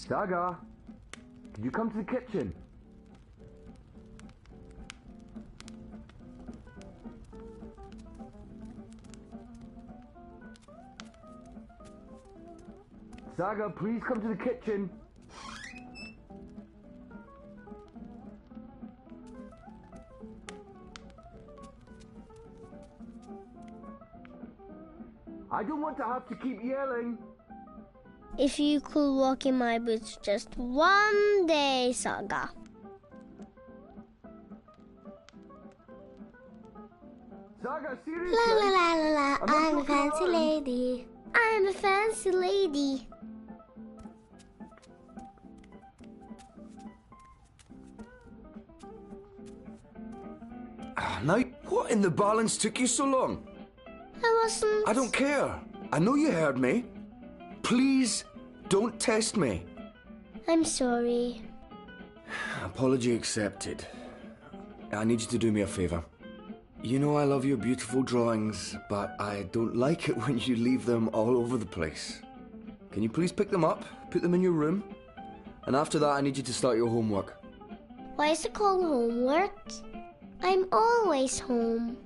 Saga, could you come to the kitchen? Saga, please come to the kitchen. I don't want to have to keep yelling. If you could walk in my boots just one day, Saga. Saga, seriously? La la la la la, I'm a not fancy joking. lady. I'm a fancy lady. Now, what in the balance took you so long? I wasn't... I don't care. I know you heard me. Please don't test me. I'm sorry. Apology accepted. I need you to do me a favor. You know I love your beautiful drawings, but I don't like it when you leave them all over the place. Can you please pick them up, put them in your room? And after that, I need you to start your homework. Why is it called homework? I'm always home.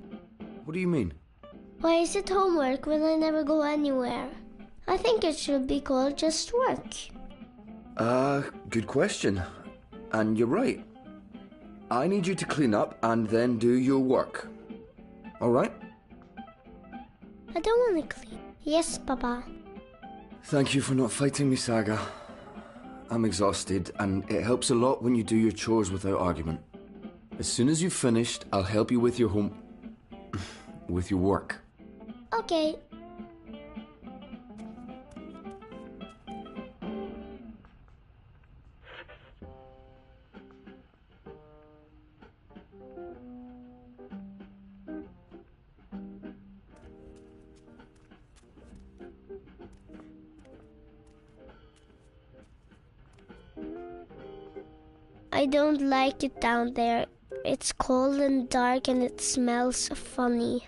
What do you mean? Why is it homework when I never go anywhere? I think it should be called just work. Good question. And you're right. I need you to clean up and then do your work. All right? I don't want to clean. Yes, Papa. Thank you for not fighting me, Saga. I'm exhausted, and it helps a lot when you do your chores without argument. As soon as you've finished, I'll help you with your with your work. Okay. I don't like it down there. It's cold and dark and it smells funny.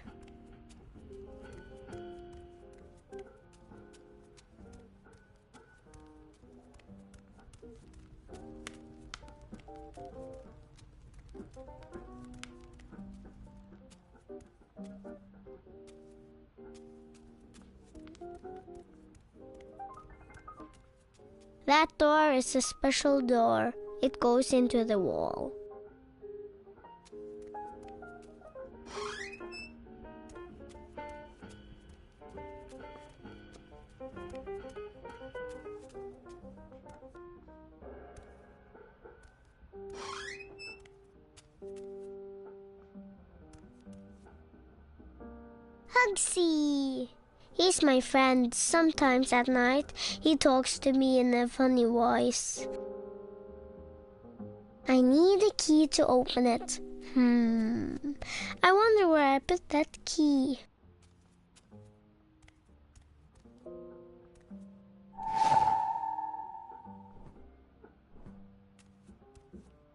That door is a special door. It goes into the wall. Hugsy! He's my friend. Sometimes at night, he talks to me in a funny voice. I need a key to open it. I wonder where I put that key.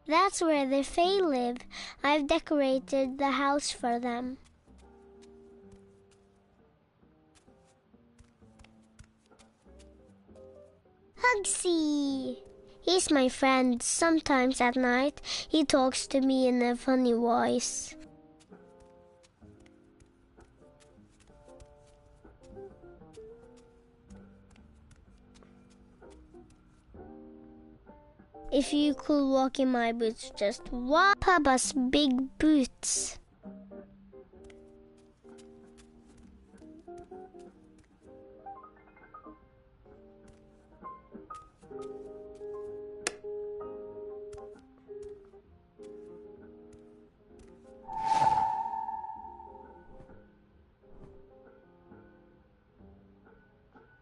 That's where the Fae live. I've decorated the house for them. Hugsy! He's my friend. Sometimes at night, he talks to me in a funny voice. If you could walk in my boots just one, Papa's big boots.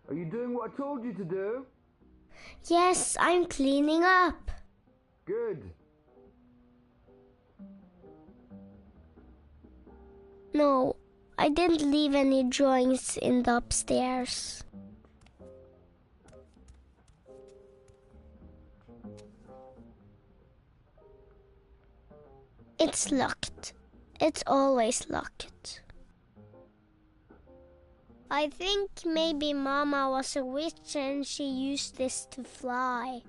Are you doing what I told you to do? Yes, I'm cleaning up. Good. No, I didn't leave any drawings in the upstairs. It's locked. It's always locked. I think maybe Mama was a witch and she used this to fly.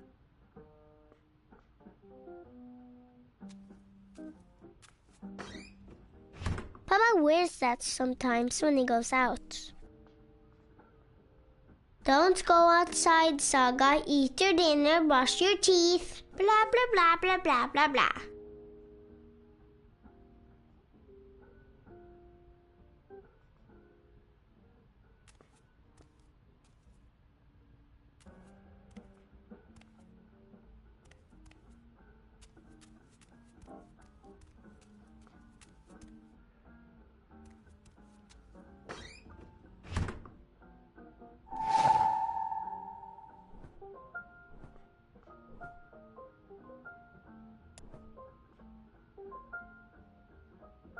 Papa wears that sometimes when he goes out. Don't go outside, Saga. Eat your dinner, brush your teeth. Blah, blah, blah, blah, blah, blah, blah.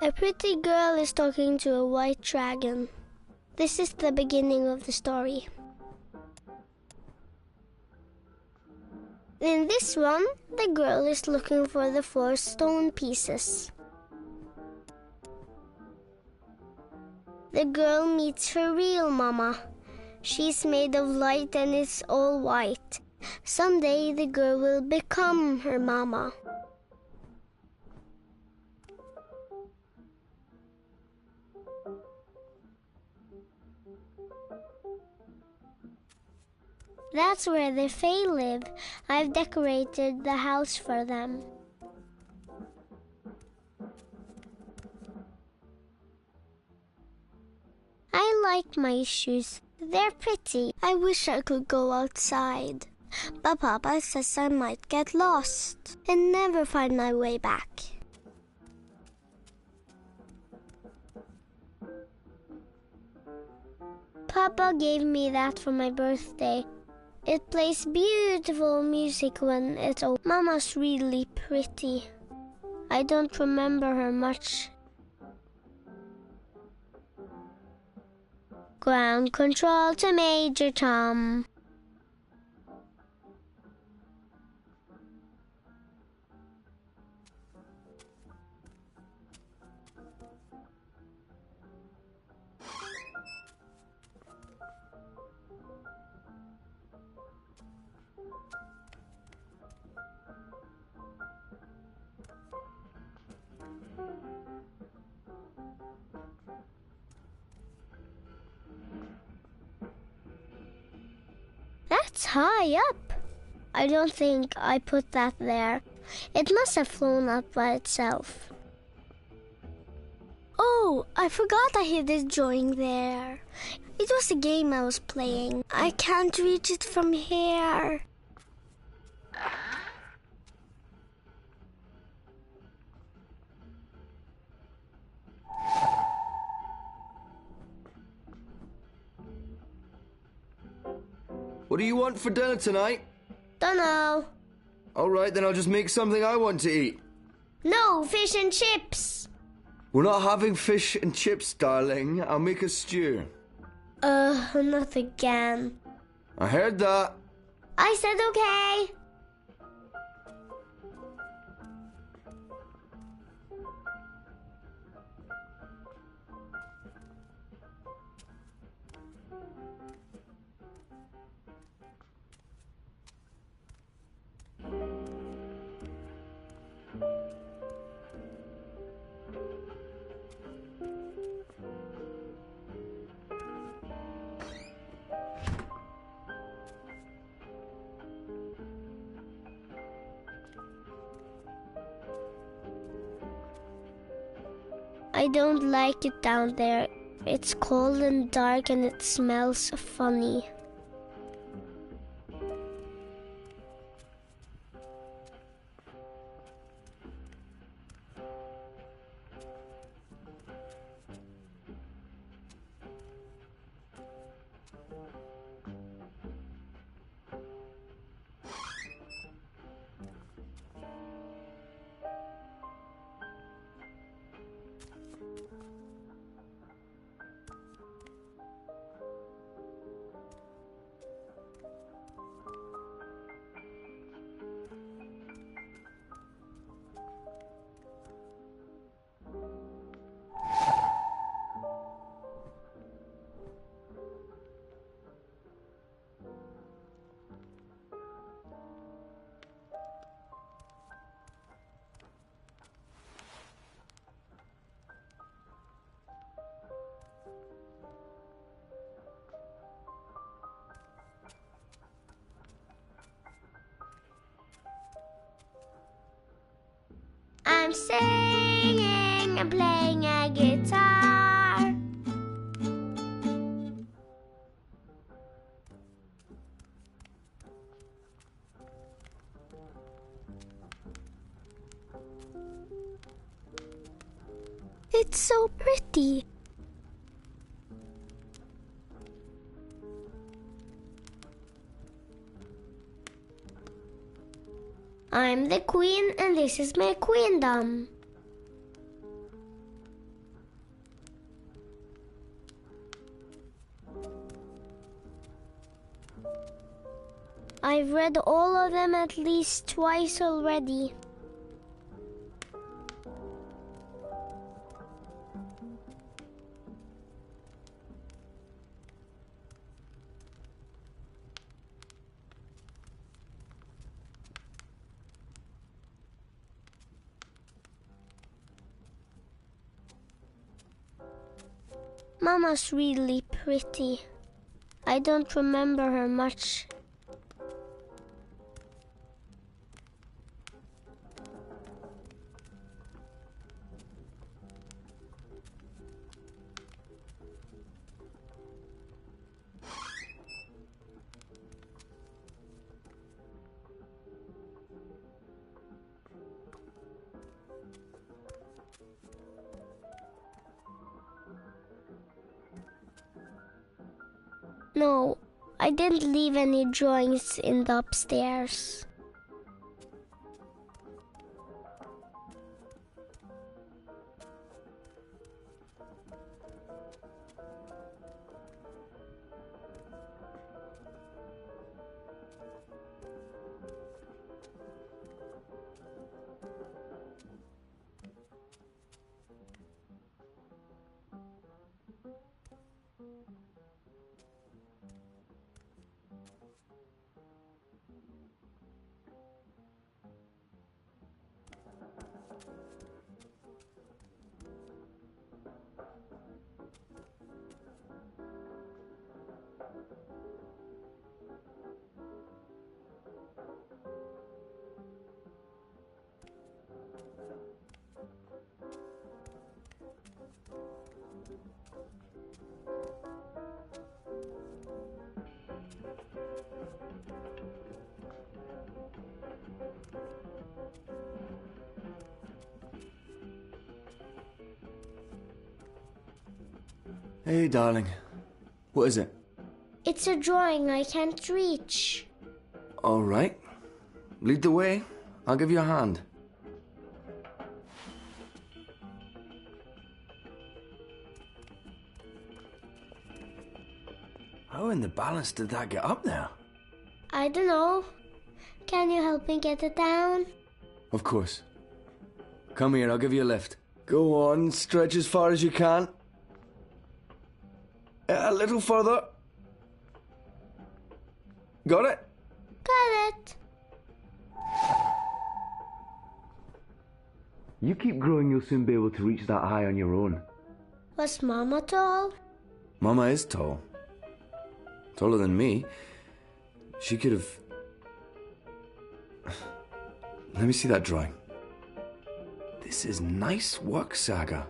A pretty girl is talking to a white dragon. This is the beginning of the story. In this one, the girl is looking for the 4 stone pieces. The girl meets her real mama. She's made of light and it's all white. Someday the girl will become her mama. That's where the Fae live. I've decorated the house for them. I like my shoes. They're pretty. I wish I could go outside. But Papa says I might get lost and never find my way back. Papa gave me that for my birthday. It plays beautiful music when it's open. Mama's really pretty. I don't remember her much. Ground control to Major Tom. That's high up. I don't think I put that there. It must have flown up by itself. Oh, I forgot I hid this drawing there. It was a game I was playing. I can't reach it from here. What do you want for dinner tonight? Dunno. All right, then I'll just make something I want to eat. No, fish and chips. We're not having fish and chips, darling. I'll make a stew. Not again. I heard that. I said okay. I don't like it down there. It's cold and dark and it smells funny. I'm singing and playing a guitar. It's so pretty. I'm the queen and this is my queendom. I've read all of them at least twice already. Mama's really pretty. I don't remember her much. No, I didn't leave any drawings in the upstairs. Hey, darling. What is it? It's a drawing I can't reach. All right. Lead the way. I'll give you a hand. How in the balance did that get up there? I don't know. Can you help me get it down? Of course. Come here, I'll give you a lift. Go on, stretch as far as you can. A little further. Got it? Got it. You keep growing, you'll soon be able to reach that high on your own. Was Mama tall? Mama is tall. Taller than me. She could have... Let me see that drawing. This is nice work, Saga.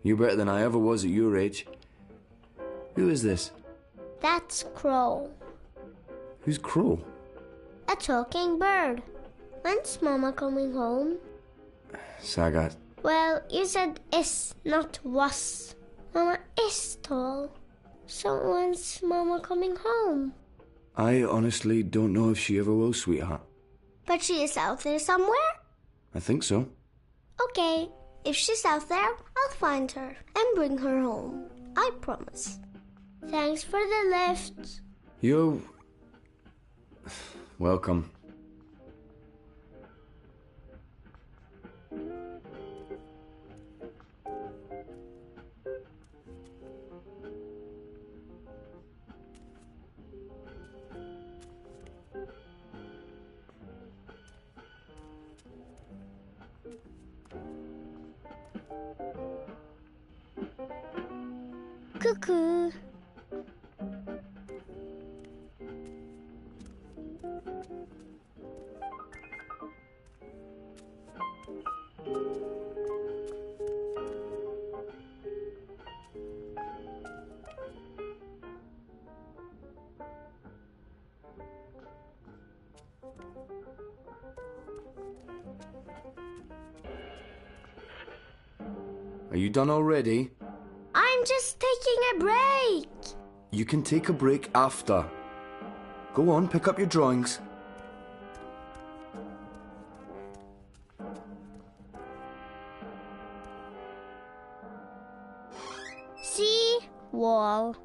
You're better than I ever was at your age. Who is this? That's Crow. Who's Crow? A talking bird. When's Mama coming home? Saga. Well, you said is, not was. Mama is tall. So when's Mama coming home? I honestly don't know if she ever will, sweetheart. But she is out there somewhere? I think so. Okay, if she's out there, I'll find her and bring her home. I promise. Thanks for the lift. You're... welcome. Cuckoo. Are you done already? I'm just taking a break. You can take a break after. Go on, pick up your drawings. See wall.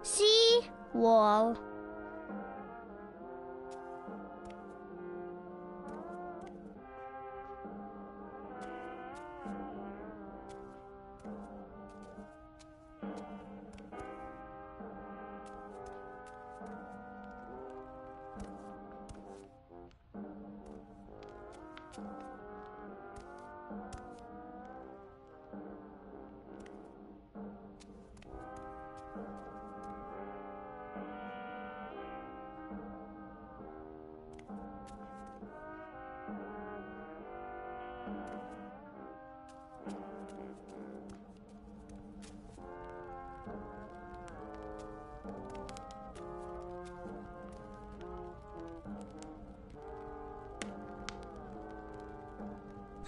See wall.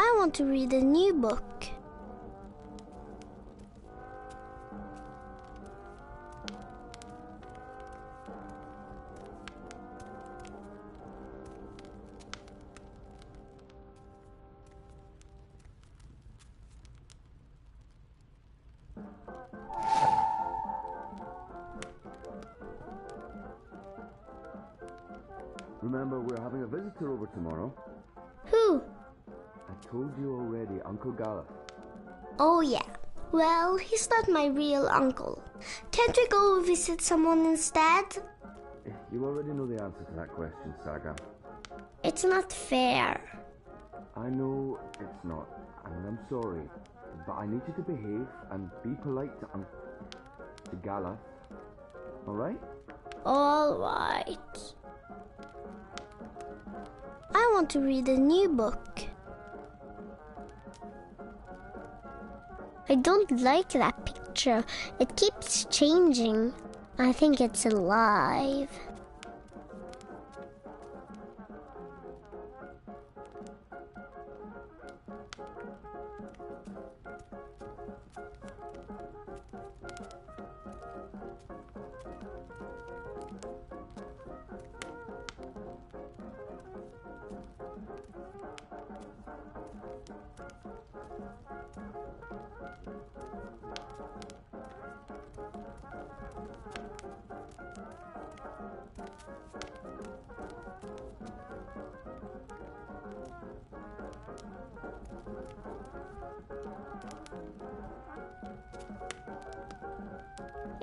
I want to read a new book. Remember, we're having a visitor over tomorrow. Who? I told you already, Uncle Gallup. Oh yeah. Well, he's not my real uncle. Can't we go visit someone instead? You already know the answer to that question, Saga. It's not fair. I know it's not, and I'm sorry, but I need you to behave and be polite to Gallup. All right? All right. I want to read a new book. I don't like that picture. It keeps changing. I think it's alive.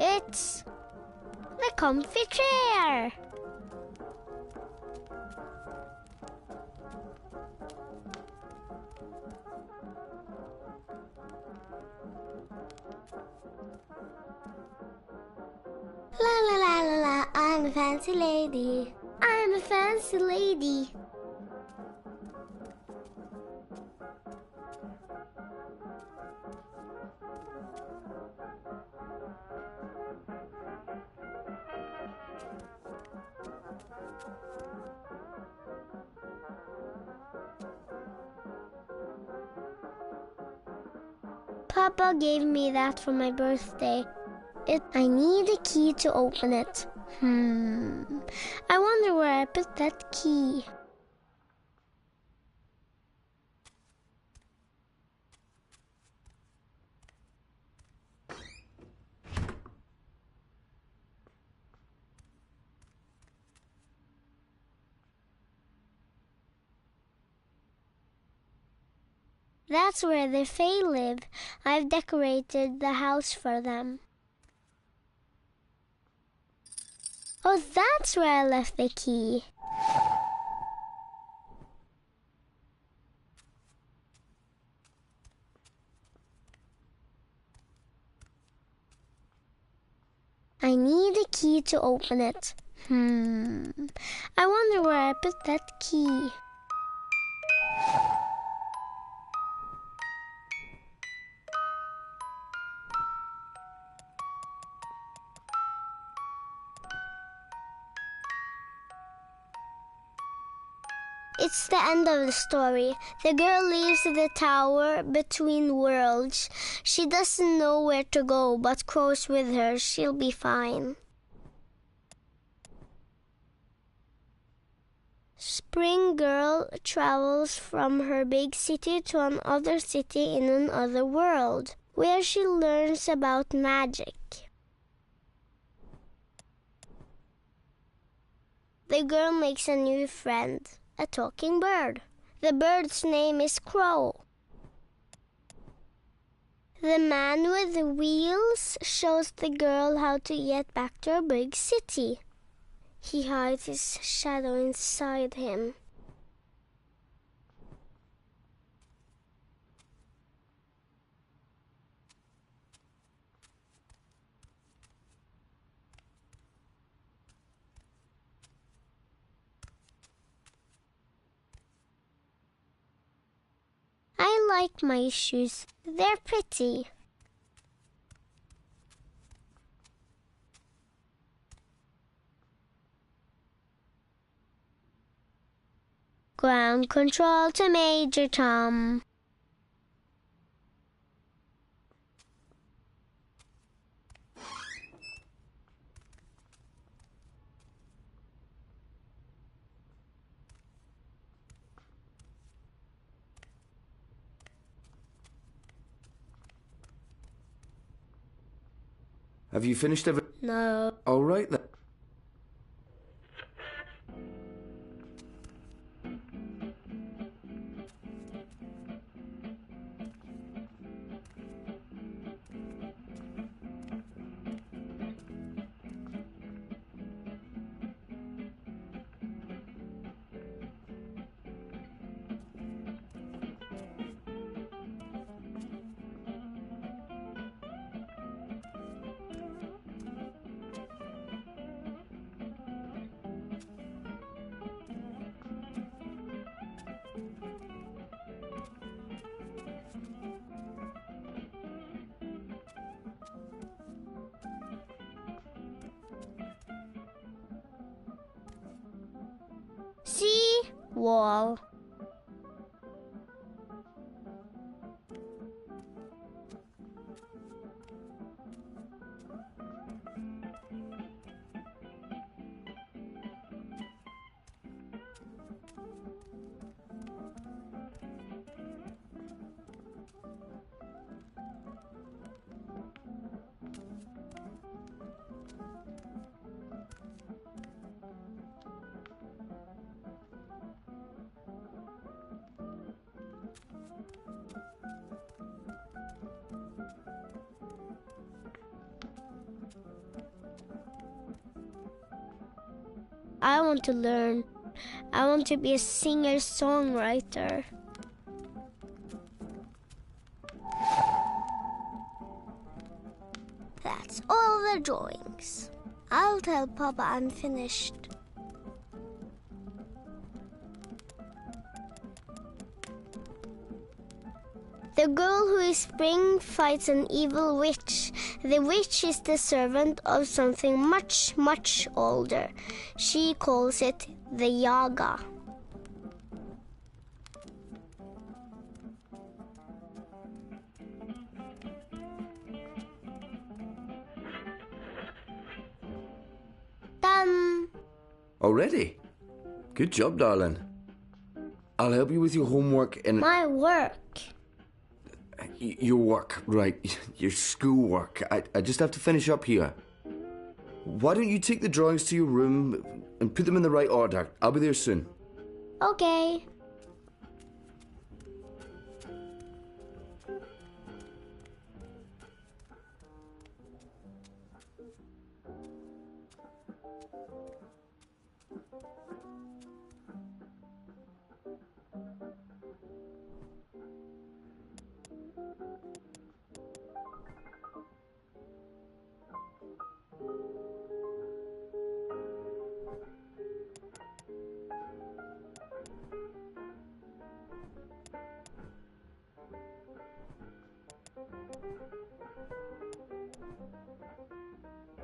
It's the comfy chair. La la la la la, I'm a fancy lady. I'm a fancy lady. Papa gave me that for my birthday. I need a key to open it. I wonder where I put that key. That's where the Fae live. I've decorated the house for them. Oh, that's where I left the key. I need a key to open it. I wonder where I put that key. It's the end of the story. The girl leaves the tower between worlds. She doesn't know where to go, but Crow's with her. She'll be fine. Spring Girl travels from her big city to another city in another world, where she learns about magic. The girl makes a new friend, a talking bird. The bird's name is Crow. The man with the wheels shows the girl how to get back to her big city. He hides his shadow inside him. I like my shoes. They're pretty. Ground control to Major Tom. Have you finished everything? No. All right then. See? Wall. I want to learn. I want to be a singer-songwriter. That's all the drawings. I'll tell Papa I'm finished. The girl who is Spring fights an evil witch. The witch is the servant of something much, much older. She calls it the Yaga. Done. Already? Good job, darling. I'll help you with your homework in... My work. Your work, right. Your schoolwork. I just have to finish up here. Why don't you take the drawings to your room and put them in the right order? I'll be there soon. Okay.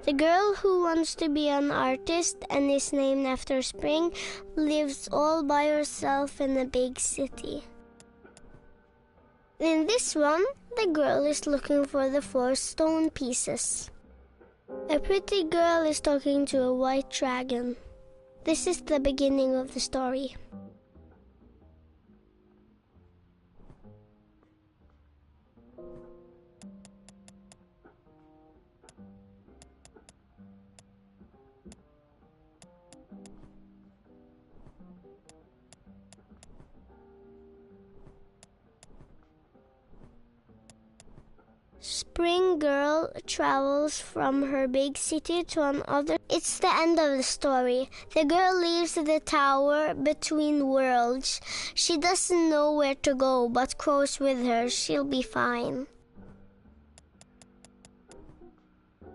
The girl who wants to be an artist and is named after spring lives all by herself in a big city. In this one, the girl is looking for the 4 stone pieces. A pretty girl is talking to a white dragon. This is the beginning of the story. Spring girl travels from her big city to another. It's the end of the story. The girl leaves the tower between worlds. She doesn't know where to go, but Crow's with her. She'll be fine.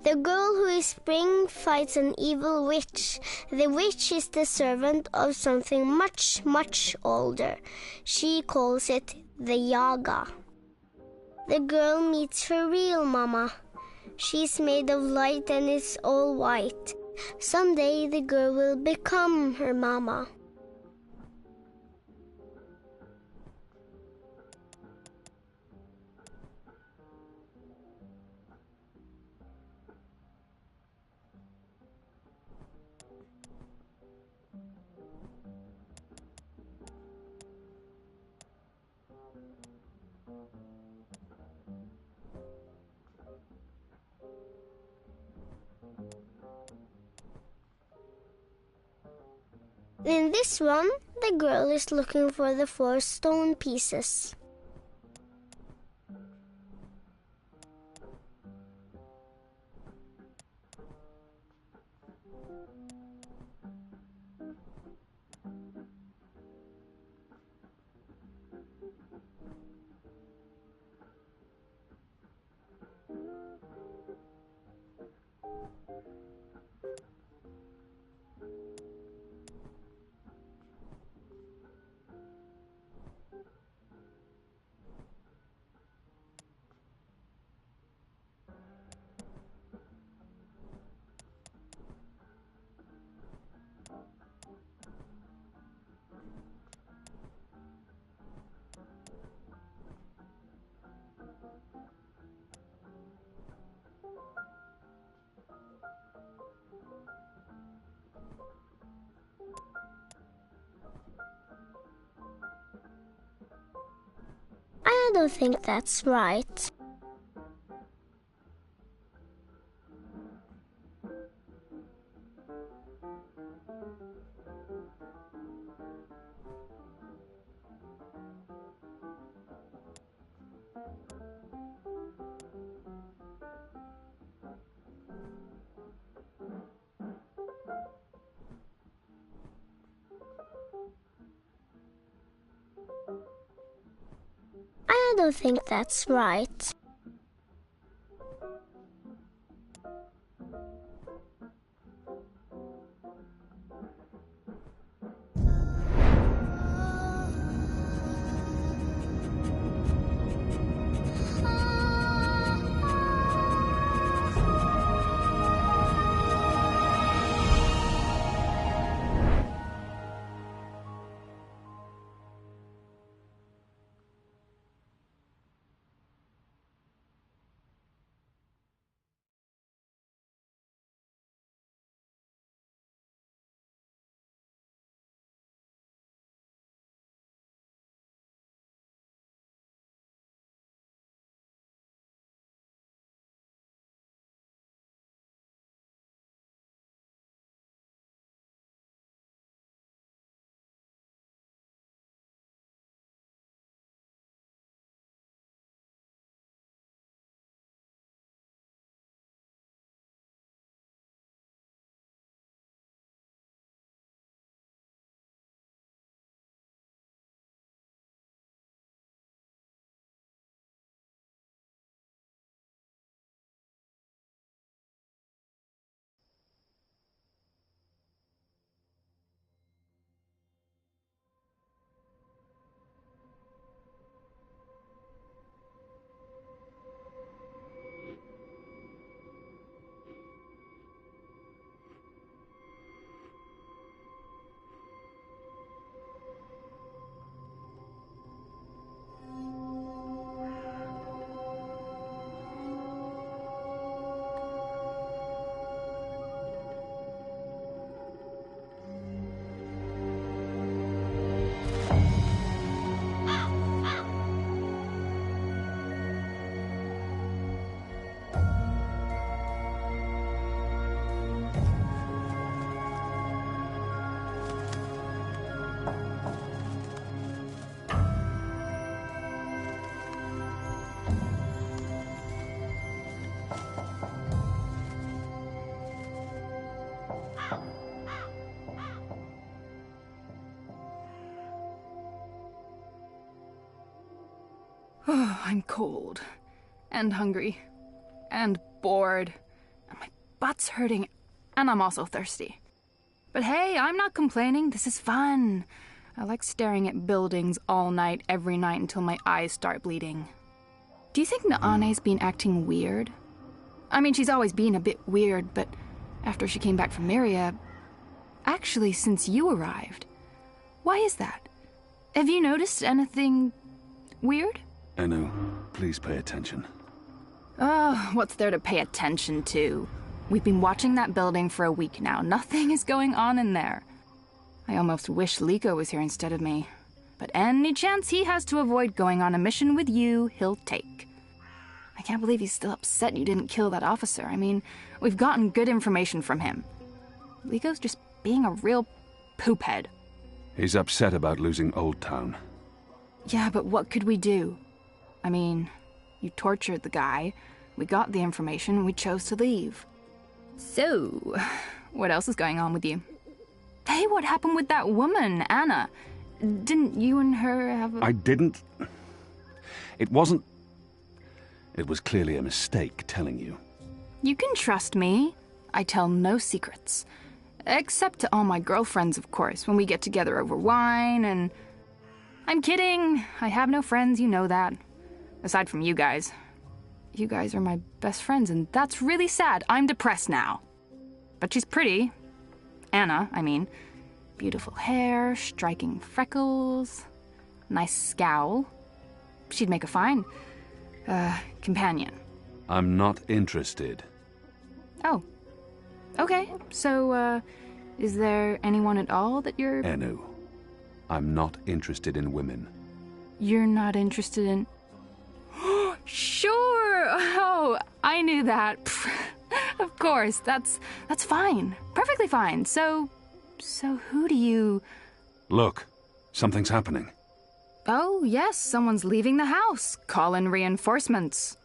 The girl who is spring fights an evil witch. The witch is the servant of something much, much older. She calls it the Yaga. The girl meets her real mama. She's made of light and is all white. Someday the girl will become her mama. In this one, the girl is looking for the 4 stone pieces. I don't think that's right. I don't think that's right. Oh, I'm cold. And hungry. And bored. And my butt's hurting. And I'm also thirsty. But hey, I'm not complaining. This is fun. I like staring at buildings all night, every night, until my eyes start bleeding. Do you think Naane's been acting weird? I mean, she's always been a bit weird, but after she came back from Myria... Actually, since you arrived. Why is that? Have you noticed anything... weird? Enu, please pay attention. Oh, what's there to pay attention to? We've been watching that building for a week now. Nothing is going on in there. I almost wish Liko was here instead of me. But any chance he has to avoid going on a mission with you, he'll take. I can't believe he's still upset you didn't kill that officer. I mean, we've gotten good information from him. Liko's just being a real poophead. He's upset about losing Old Town. Yeah, but what could we do? I mean, you tortured the guy, we got the information, and we chose to leave. So, what else is going on with you? Hey, what happened with that woman, Anna? Didn't you and her have a... I didn't... It wasn't... It was clearly a mistake telling you. You can trust me. I tell no secrets. Except to all my girlfriends, of course, when we get together over wine and... I'm kidding. I have no friends, you know that. Aside from you guys. You guys are my best friends, and that's really sad. I'm depressed now. But she's pretty. Anna, I mean. Beautiful hair, striking freckles, nice scowl. She'd make a fine, companion. I'm not interested. Oh. Okay, so, is there anyone at all that you're... Enu, I'm not interested in women. You're not interested in... Sure! Oh, I knew that. Of course, that's fine. Perfectly fine. So who do you... Look, something's happening. Oh, yes, someone's leaving the house. Call in reinforcements.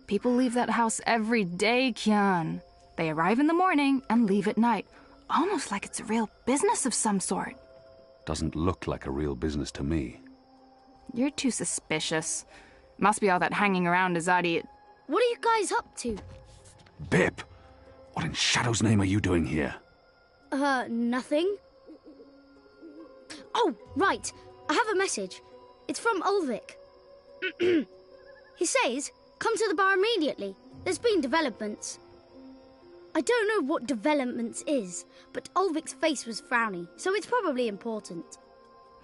People leave that house every day, Kian. They arrive in the morning and leave at night. Almost like it's a real business of some sort. Doesn't look like a real business to me. You're too suspicious. Must be all that hanging around Azadi. What are you guys up to? Bip! What in Shadow's name are you doing here? Nothing. Oh, right. I have a message. It's from Ulvik. He says, come to the bar immediately. There's been developments. I don't know what developments is, but Ulvik's face was frowny, so it's probably important.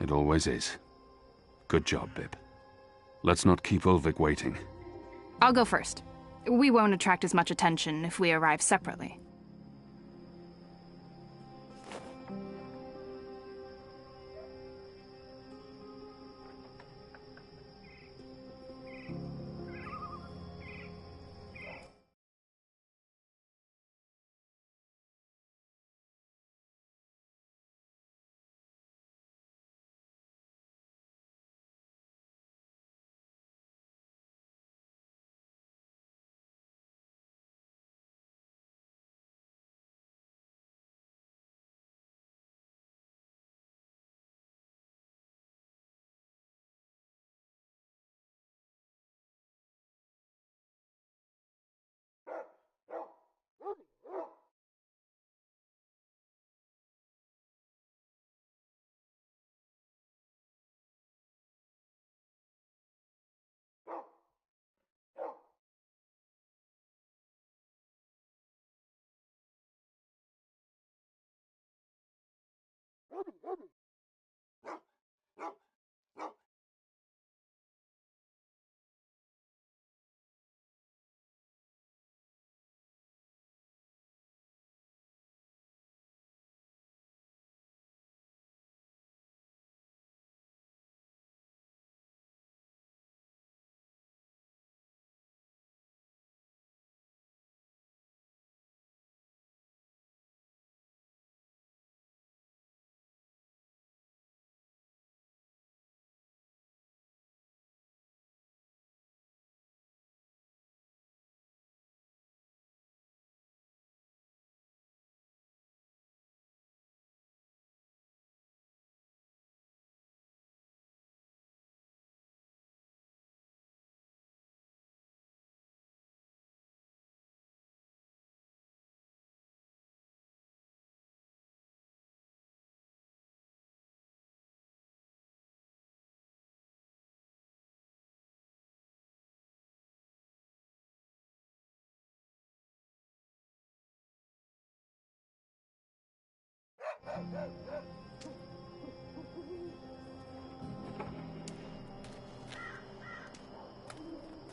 It always is. Good job, Bip. Let's not keep Ulvik waiting. I'll go first. We won't attract as much attention if we arrive separately.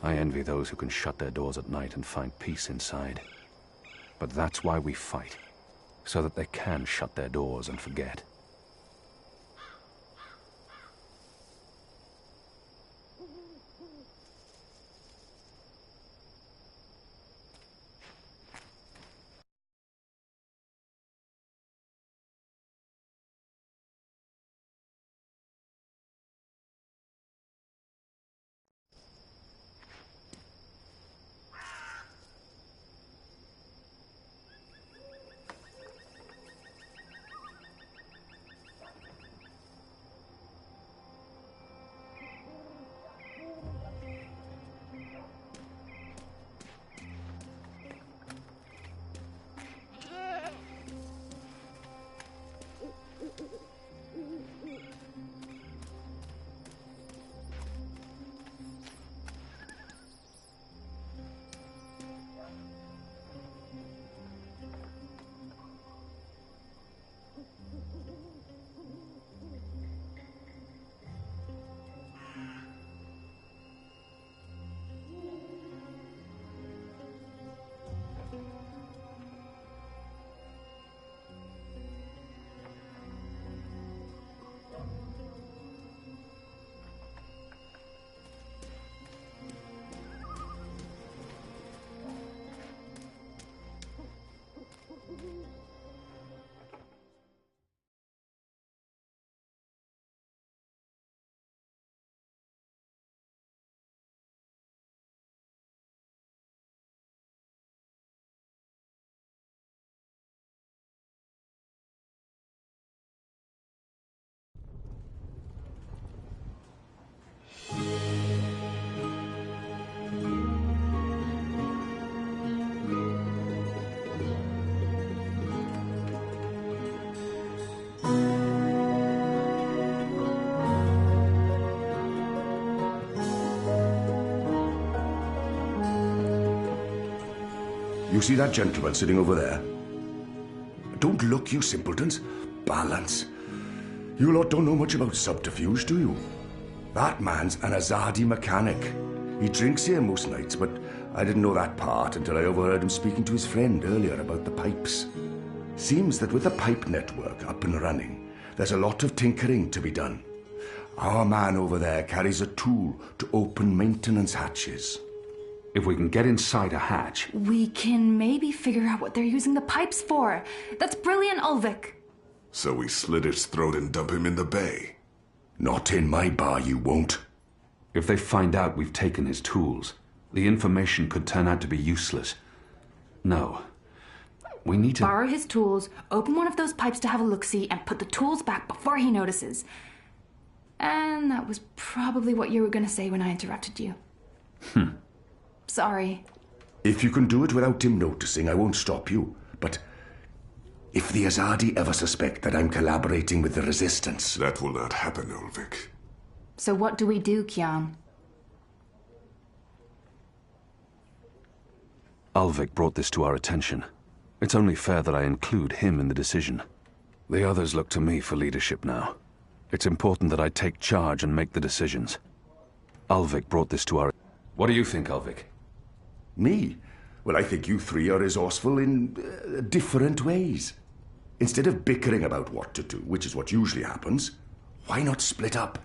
I envy those who can shut their doors at night and find peace inside. But that's why we fight, so that they can shut their doors and forget. You see that gentleman sitting over there? Don't look, you simpletons. Balance. You lot don't know much about subterfuge, do you? That man's an Azadi mechanic. He drinks here most nights, but I didn't know that part until I overheard him speaking to his friend earlier about the pipes. Seems that with the pipe network up and running, there's a lot of tinkering to be done. Our man over there carries a tool to open maintenance hatches. If we can get inside a hatch... We can maybe figure out what they're using the pipes for. That's brilliant, Ulvik. So we slit his throat and dump him in the bay. Not in my bar, you won't. If they find out we've taken his tools, the information could turn out to be useless. No. We need to... Borrow his tools, open one of those pipes to have a look-see, and put the tools back before he notices. And that was probably what you were going to say when I interrupted you. Sorry. If you can do it without him noticing, I won't stop you. But if the Azadi ever suspect that I'm collaborating with the Resistance... That will not happen, Ulvik. So what do we do, Kian? Ulvik brought this to our attention. It's only fair that I include him in the decision. The others look to me for leadership now. It's important that I take charge and make the decisions. Ulvik brought this to our... What do you think, Ulvik? Me? Well, I think you three are resourceful in different ways. Instead of bickering about what to do, which is what usually happens, why not split up?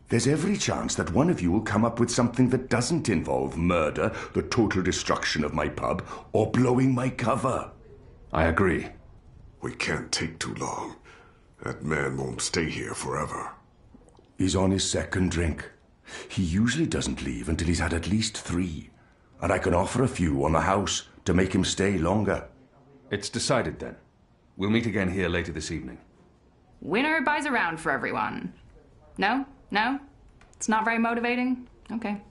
There's every chance that one of you will come up with something that doesn't involve murder, the total destruction of my pub, or blowing my cover. I agree. We can't take too long. That man won't stay here forever. He's on his second drink. He usually doesn't leave until he's had at least 3. And I can offer a few on the house to make him stay longer. It's decided then. We'll meet again here later this evening. Winner buys a round for everyone. No? No? It's not very motivating? Okay.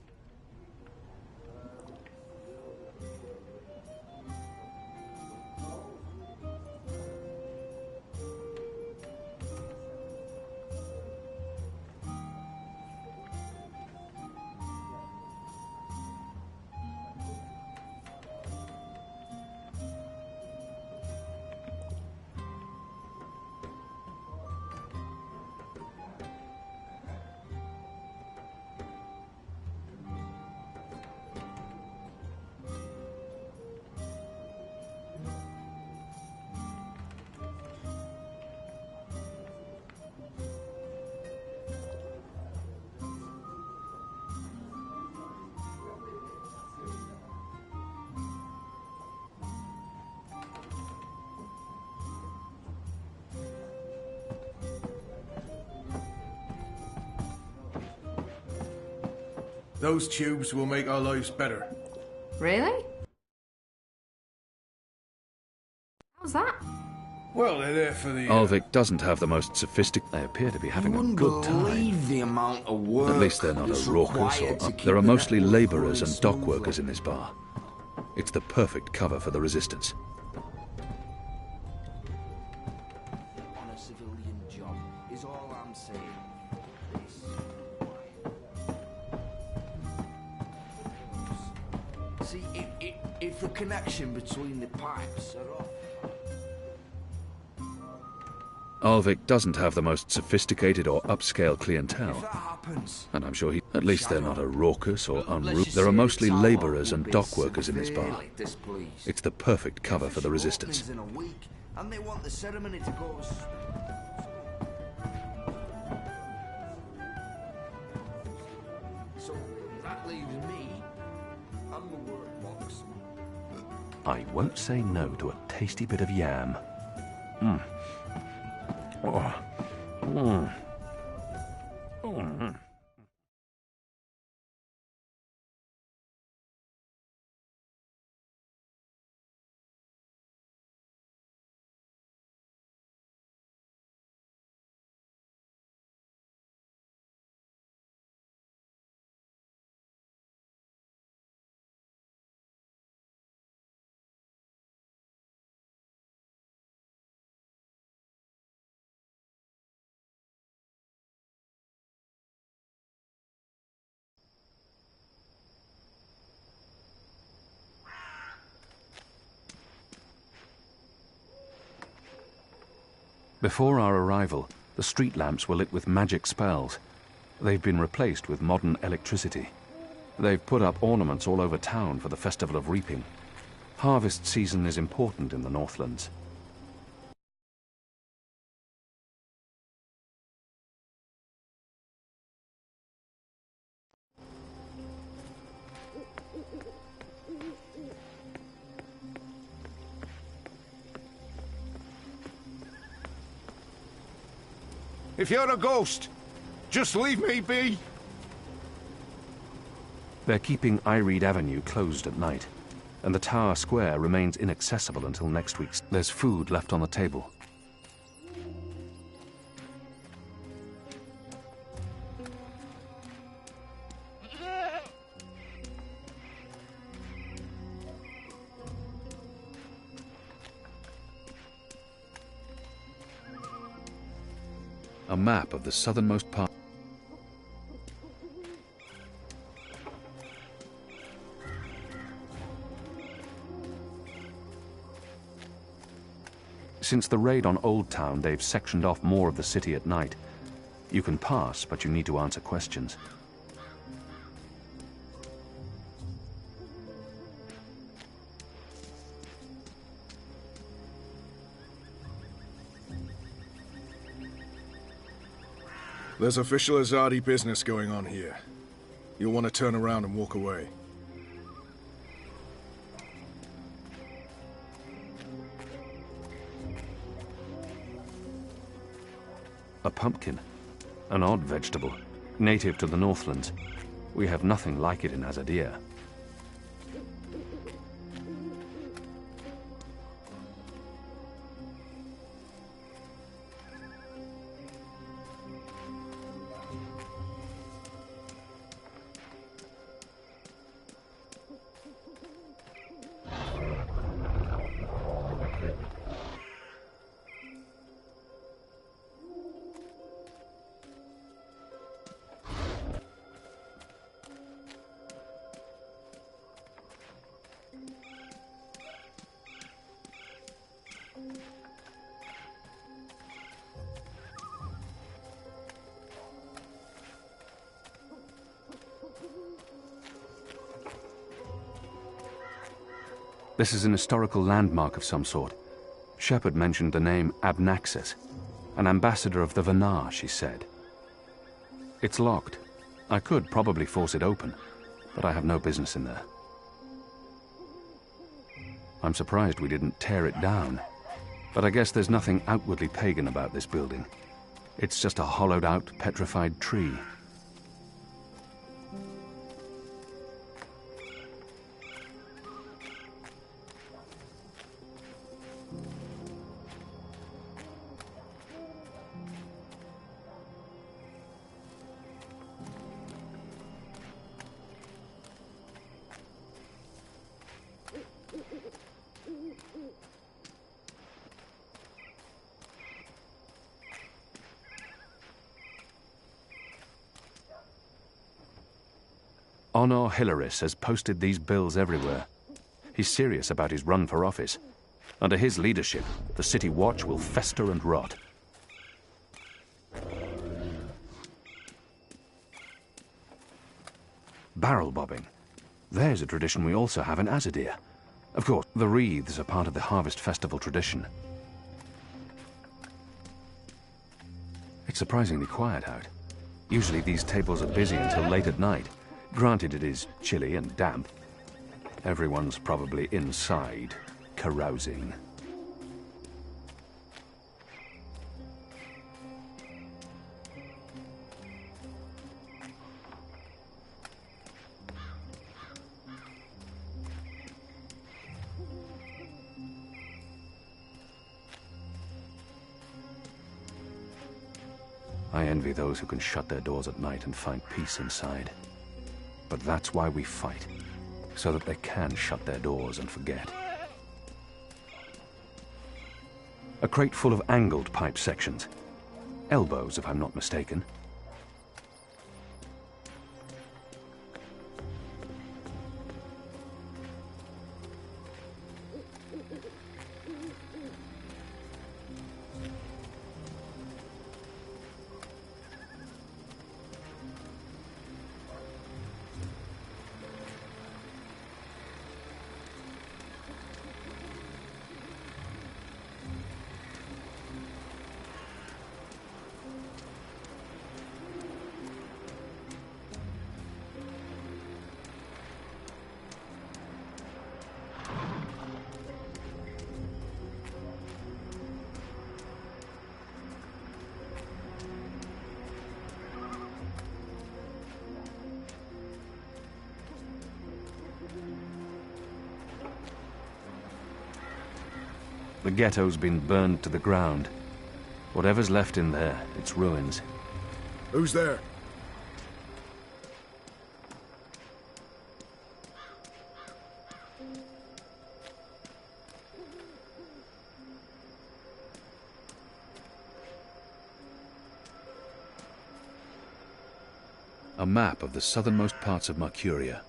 Those tubes will make our lives better. Really? How's that? Well, they're there for the... Ulvik doesn't have the most sophisticated... They appear to be having a good time. The amount of work At least they're not a raucous or... keep There are the mostly network labourers and running dock smoothly. workers in this bar. It's the perfect cover for the resistance. On a civilian job is all I'm saying. See, if the connection between the pipes are off... Ulvik doesn't have the most sophisticated or upscale clientele. If that happens... And I'm sure at least they're not a raucous or unruly. There are mostly labourers and dock workers in this bar. It's the perfect cover for the resistance. In a week, and they want the ceremony to go... So that leaves me and the workbox. I won't say no to a tasty bit of yam. Mm. Oh. Mm. Mm. Before our arrival, the street lamps were lit with magic spells. They've been replaced with modern electricity. They've put up ornaments all over town for the Festival of Reaping. Harvest season is important in the Northlands. If you're a ghost, just leave me be. They're keeping Ireed Avenue closed at night, and the Tower Square remains inaccessible until next week's. There's food left on the table. A map of the southernmost part. Since the raid on Old Town, they've sectioned off more of the city at night. You can pass, but you need to answer questions. There's official Azadi business going on here. You'll want to turn around and walk away. A pumpkin. An odd vegetable, native to the Northlands. We have nothing like it in Azadir. This is an historical landmark of some sort. Shepard mentioned the name Abnaxis, an ambassador of the Vanar, she said. It's locked. I could probably force it open, but I have no business in there. I'm surprised we didn't tear it down, but I guess there's nothing outwardly pagan about this building. It's just a hollowed-out, petrified tree. Honor Hilaris has posted these bills everywhere. He's serious about his run for office. Under his leadership, the City Watch will fester and rot. Barrel bobbing. There's a tradition we also have in Azadir. Of course, the wreaths are part of the Harvest Festival tradition. It's surprisingly quiet out. Usually these tables are busy until late at night. Granted, it is chilly and damp. Everyone's probably inside, carousing. I envy those who can shut their doors at night and find peace inside. But that's why we fight, so that they can shut their doors and forget. A crate full of angled pipe sections. Elbows, if I'm not mistaken. The ghetto's been burned to the ground. Whatever's left in there, it's ruins. Who's there? A map of the southernmost parts of Mercuria.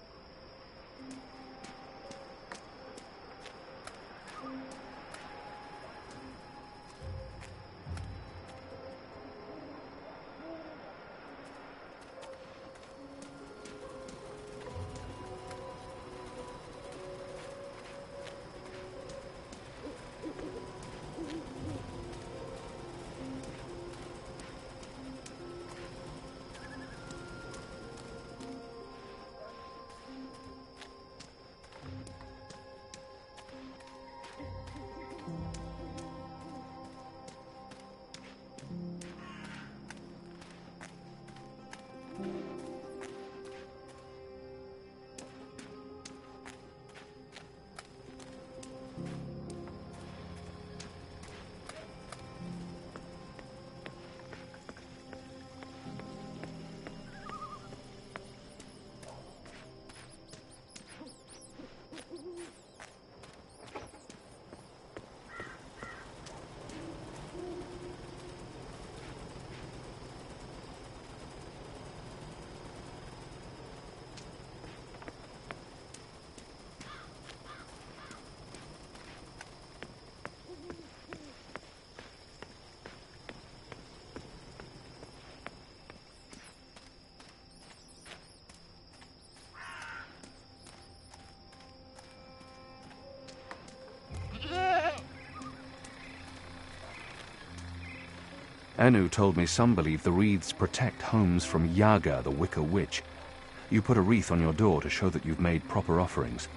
Anu told me some believe the wreaths protect homes from Yaga, the Wicker Witch. You put a wreath on your door to show that you've made proper offerings.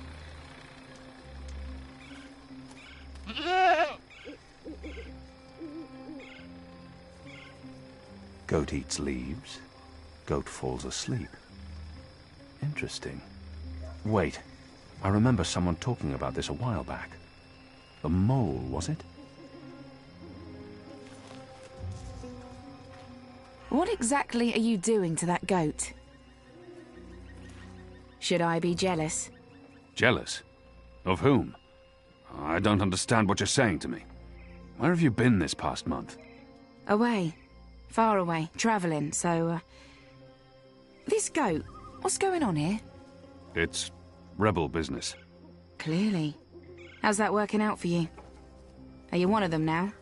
Goat eats leaves, goat falls asleep. Interesting. Wait, I remember someone talking about this a while back. The mole, was it? What exactly are you doing to that goat? Should I be jealous? Jealous? Of whom? I don't understand what you're saying to me. Where have you been this past month? Away. Far away. Travelling, so... This goat, what's going on here? It's rebel business. Clearly. How's that working out for you? Are you one of them now?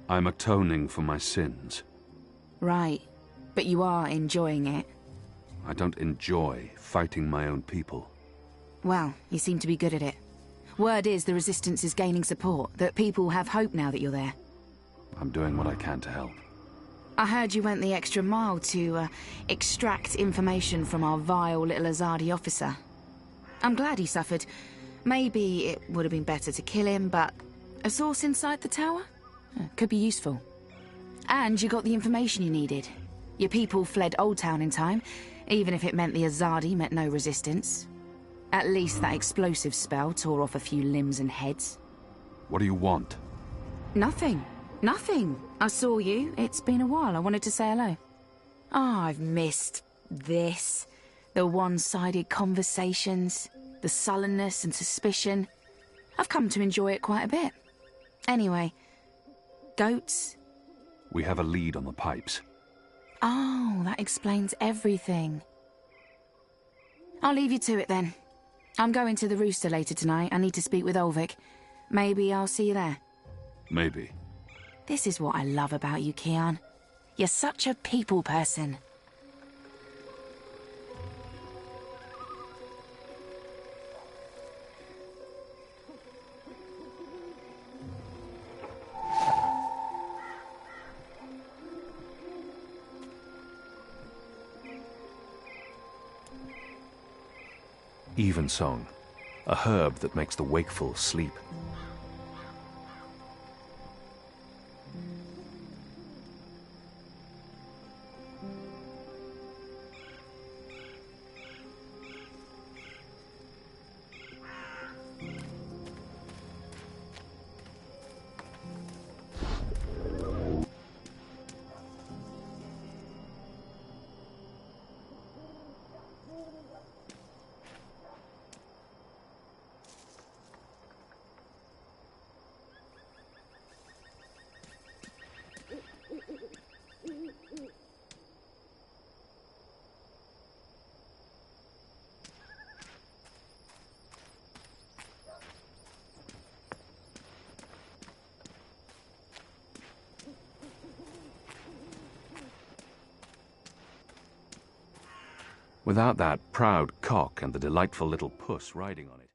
I'm atoning for my sins. Right. But you are enjoying it. I don't enjoy fighting my own people. Well, you seem to be good at it. Word is the Resistance is gaining support, that people have hope now that you're there. I'm doing what I can to help. I heard you went the extra mile to, extract information from our vile little Azadi officer. I'm glad he suffered. Maybe it would have been better to kill him, but a source inside the tower? Could be useful. And you got the information you needed. Your people fled Old Town in time, even if it meant the Azadi met no resistance. At least that explosive spell tore off a few limbs and heads. What do you want? Nothing. Nothing. I saw you. It's been a while. I wanted to say hello. Oh, I've missed this. The one-sided conversations, the sullenness and suspicion. I've come to enjoy it quite a bit. Anyway, goats? We have a lead on the pipes. Oh, that explains everything. I'll leave you to it then. I'm going to the Rooster later tonight. I need to speak with Ulvik. Maybe I'll see you there. Maybe. This is what I love about you, Kian. You're such a people person. Evensong, a herb that makes the wakeful sleep. Without that proud cock and the delightful little puss riding on it.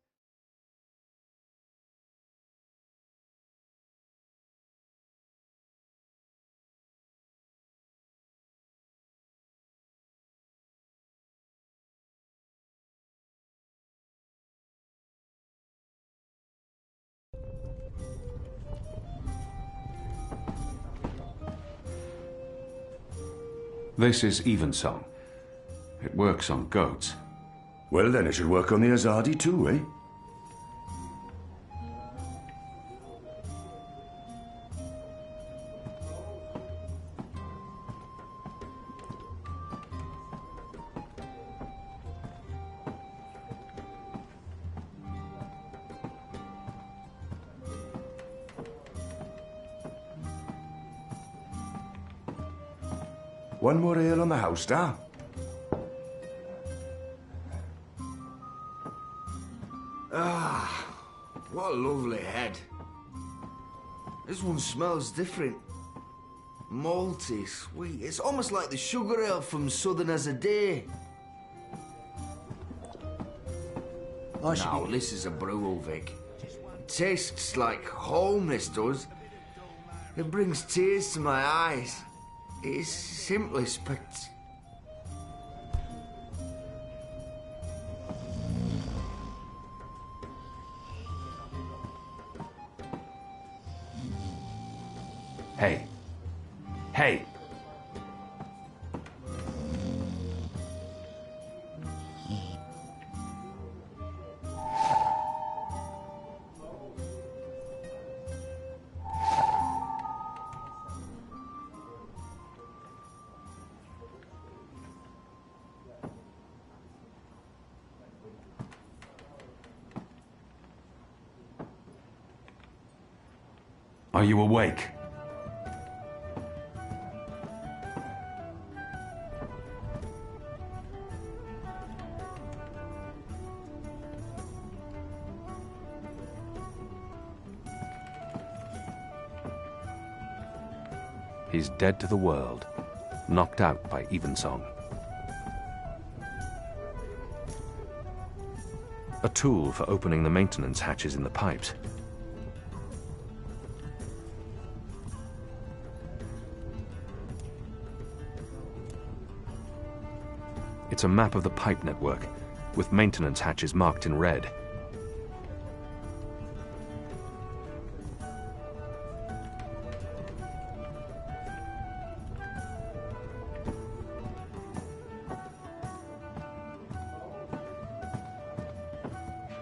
This is Evensong. It works on goats. Well, then it should work on the Azadi too, eh? One more ale on the house, da? Ah, what a lovely head. This one smells different. Malty, sweet. It's almost like the sugar ale from Southern as a Day. Now, this is a brew, Ulvik. It tastes like home, this does. It brings tears to my eyes. It is simply Hey. Hey! Are you awake? He's dead to the world, knocked out by Evensong. A tool for opening the maintenance hatches in the pipes. It's a map of the pipe network, with maintenance hatches marked in red.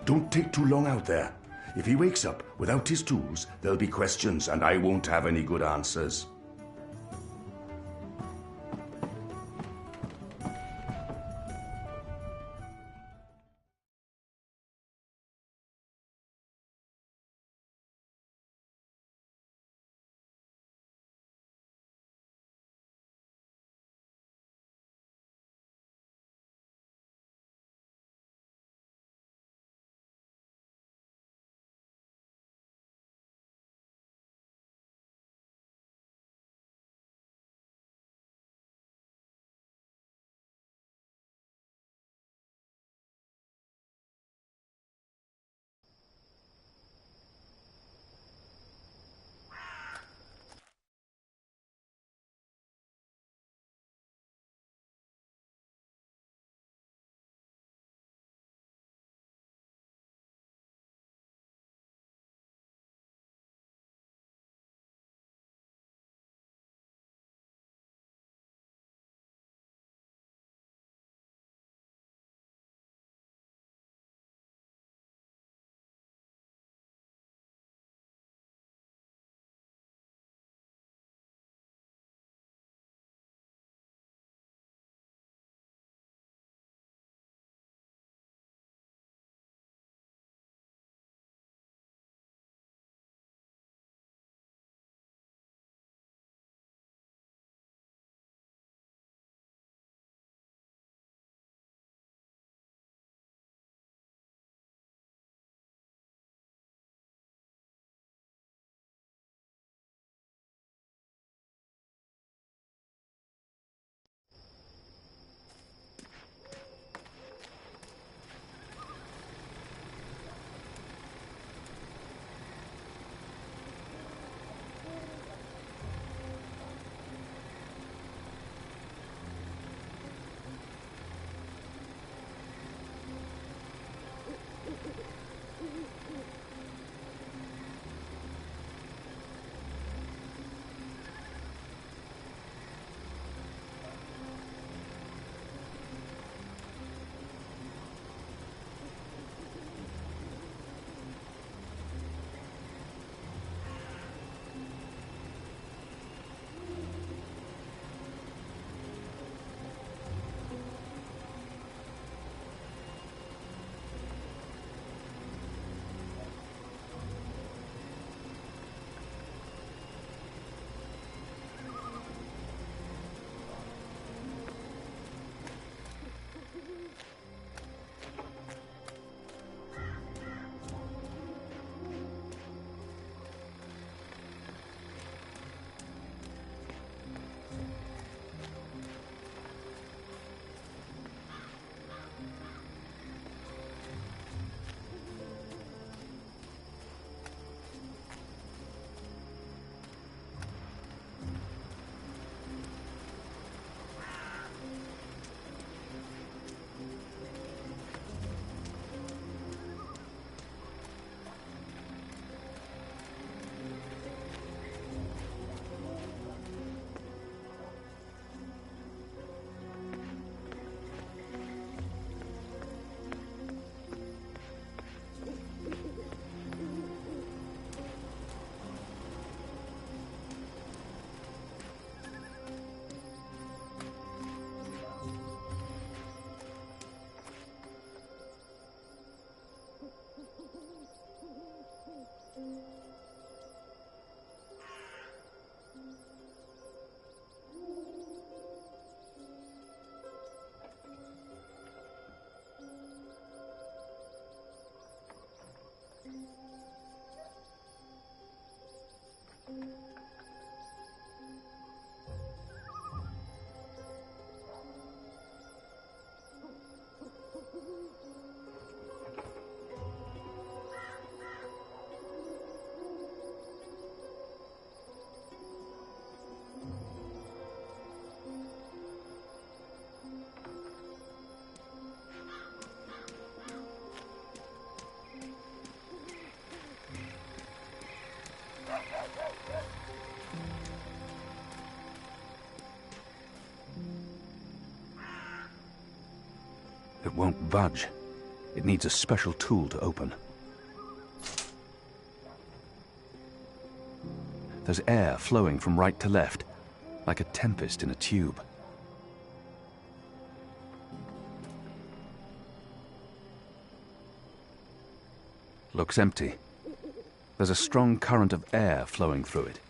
Don't take too long out there. If he wakes up without his tools, there'll be questions and I won't have any good answers. budge. It needs a special tool to open. There's air flowing from right to left, like a tempest in a tube. Looks empty. There's a strong current of air flowing through it.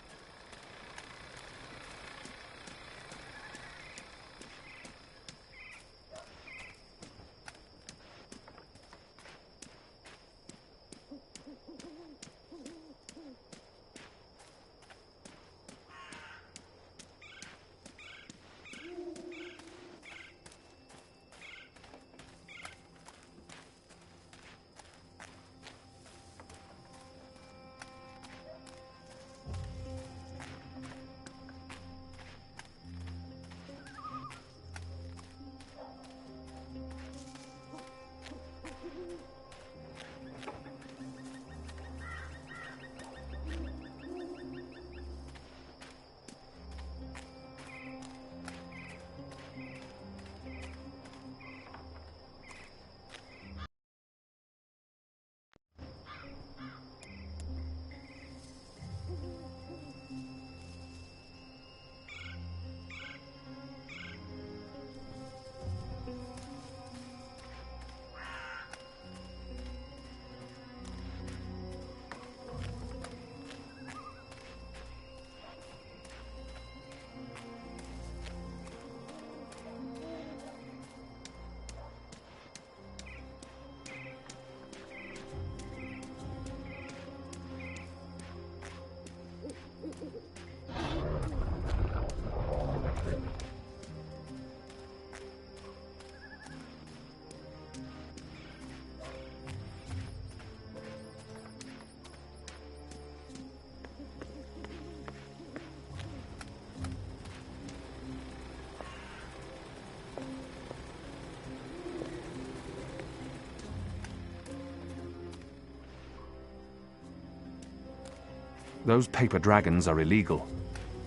Those paper dragons are illegal.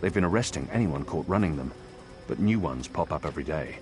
They've been arresting anyone caught running them, but new ones pop up every day.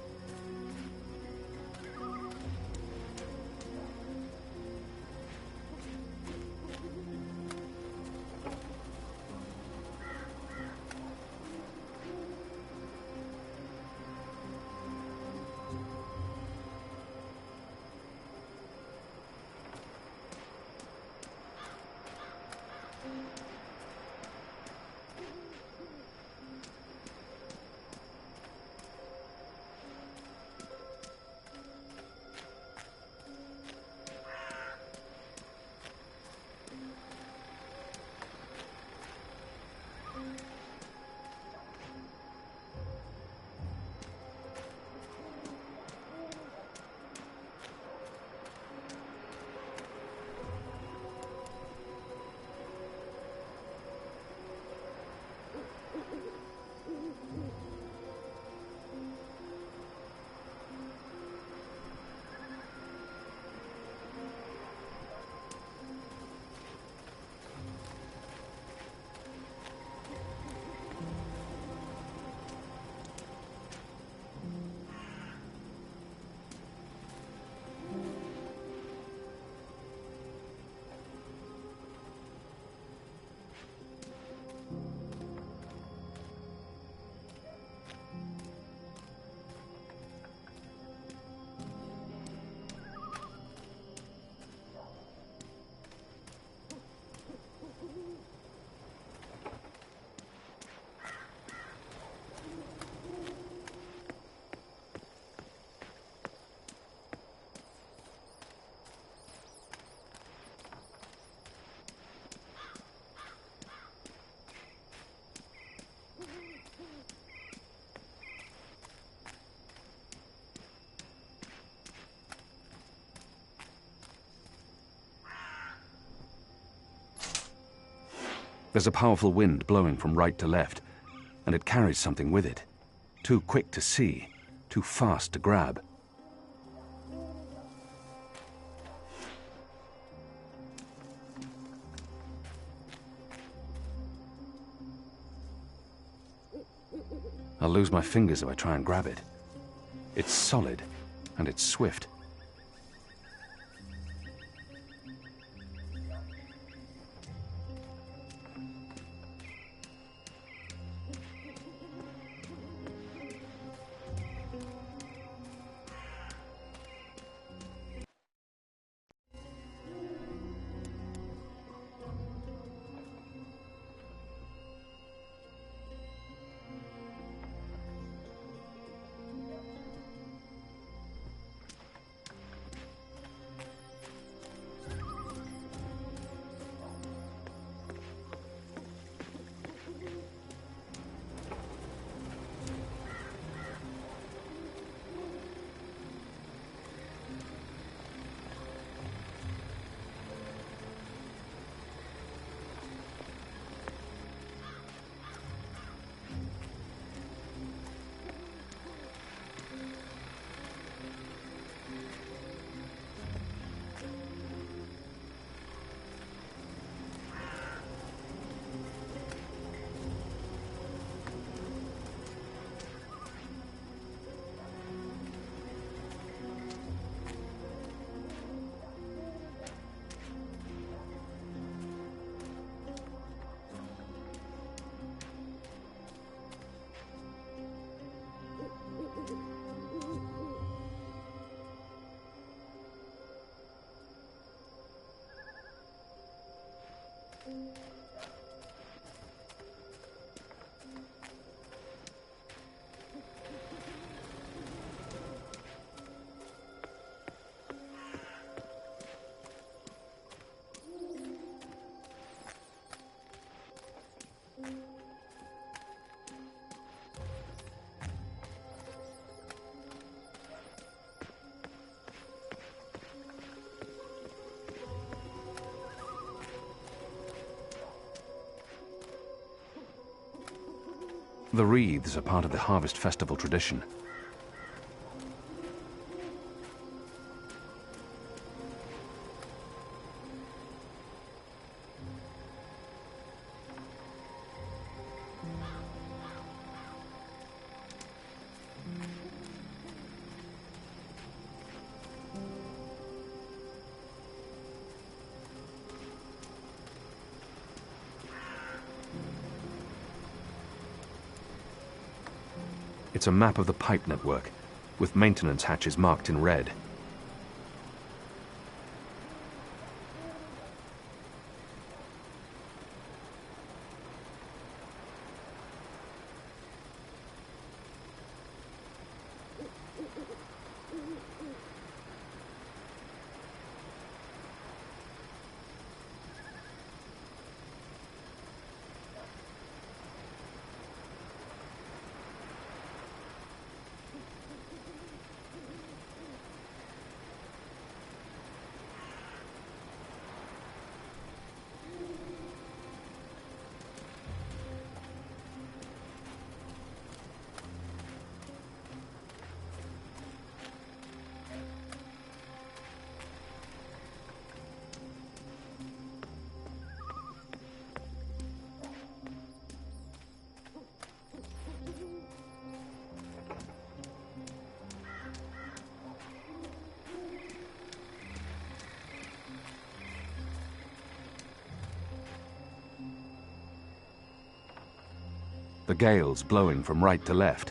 There's a powerful wind blowing from right to left, and it carries something with it. Too quick to see, too fast to grab. I'll lose my fingers if I try and grab it. It's solid, and it's swift. The wreaths are part of the Harvest Festival tradition. It's a map of the pipe network, with maintenance hatches marked in red. The gales blowing from right to left.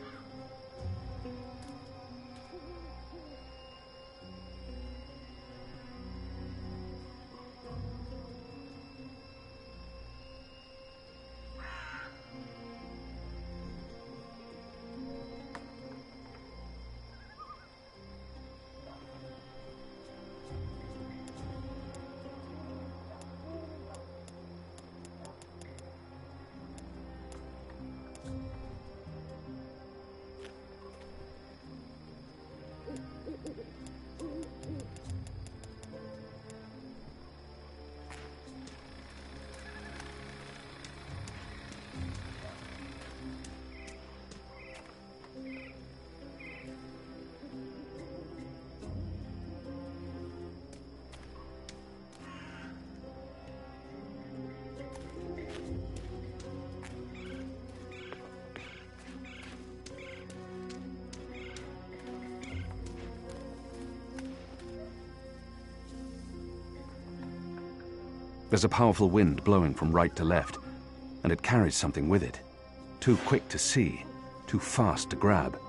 There's a powerful wind blowing from right to left, and it carries something with it. Too quick to see, too fast to grab.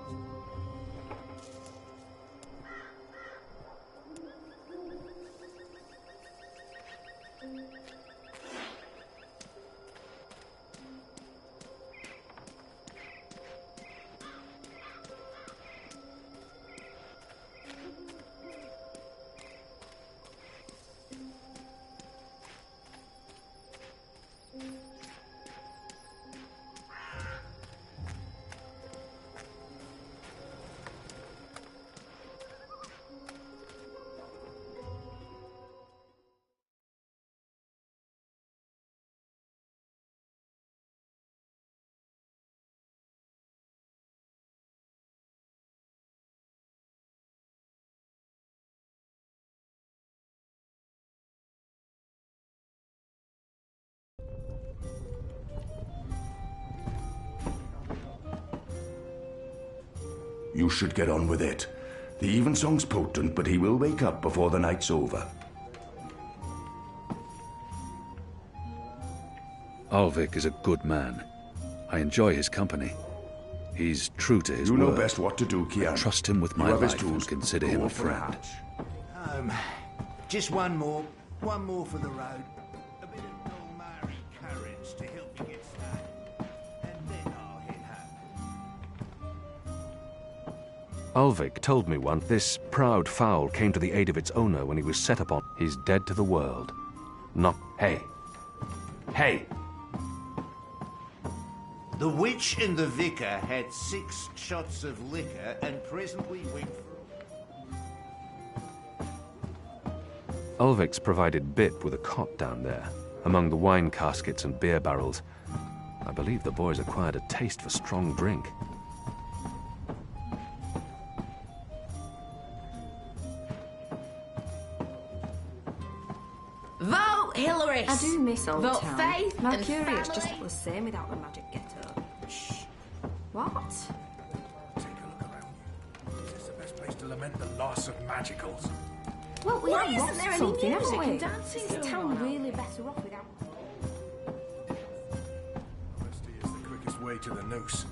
You should get on with it. The evensong's potent, but he will wake up before the night's over. Ulvik is a good man. I enjoy his company. He's true to his word. You know best what to do, Kian. I trust him with my life and consider him a friend. Just one more for the road. A bit of Dolmari courage to help you get started, and then I'll head home. Ulvik told me once this proud fowl came to the aid of its owner when he was set upon. He's dead to the world. Not... Hey! Hey! The witch and the vicar had 6 shots of liquor and presently went for... Ulvik's provided Bip with a cot down there, among the wine caskets and beer barrels. I believe the boys acquired a taste for strong drink. Vote Hillary! I do miss Old Vote Town. Faith and Mercurius family. just not the same without the magic getup. Shh. What? Take a look around you. Is this the best place to lament the loss of magicals? Well, we Why have isn't lost there any something, music haven't we? and dancing Is the going town on? really better off without... Honesty is the quickest way to the noose.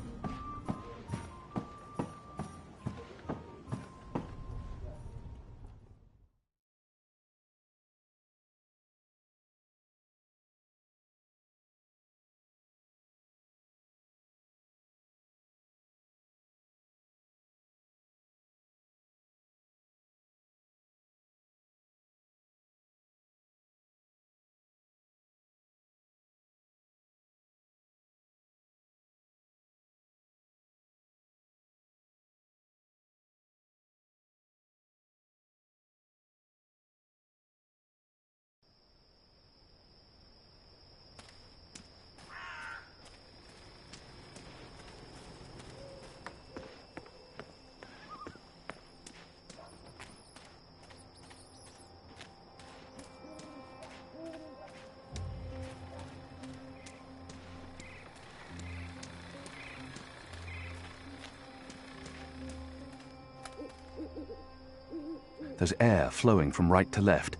There's air flowing from right to left,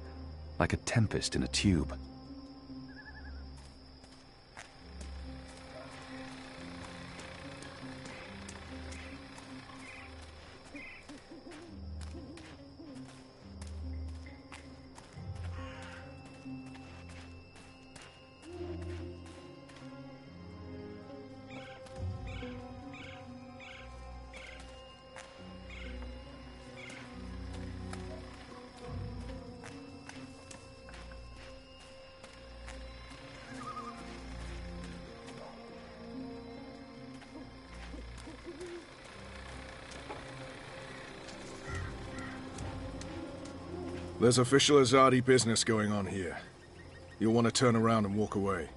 like a tempest in a tube. There's official Azadi business going on here. You'll want to turn around and walk away.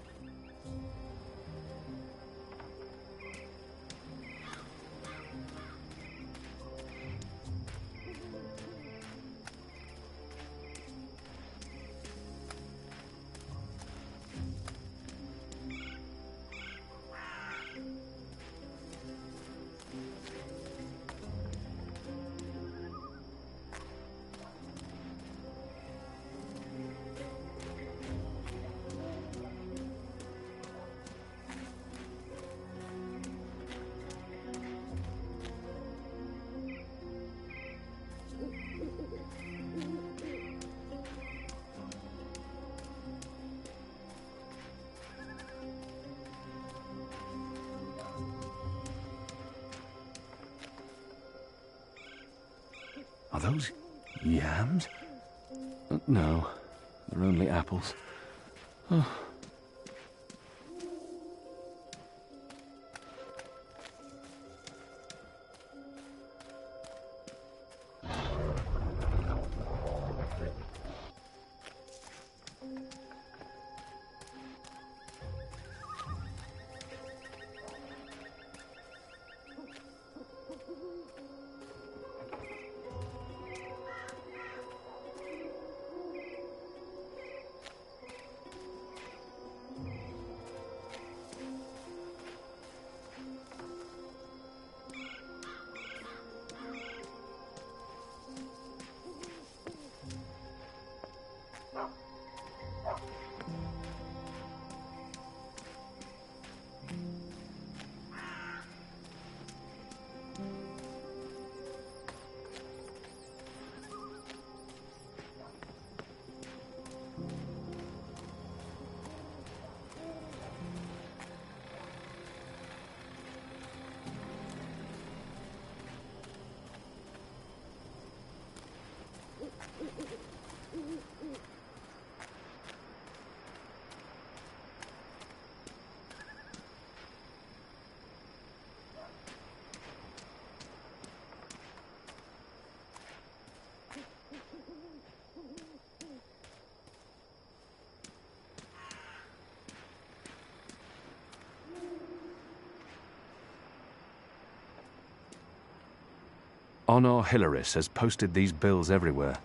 Are those yams? No, they're only apples. Oh. Honor Hilaris has posted these bills everywhere.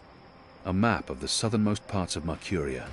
A map of the southernmost parts of Mercuria.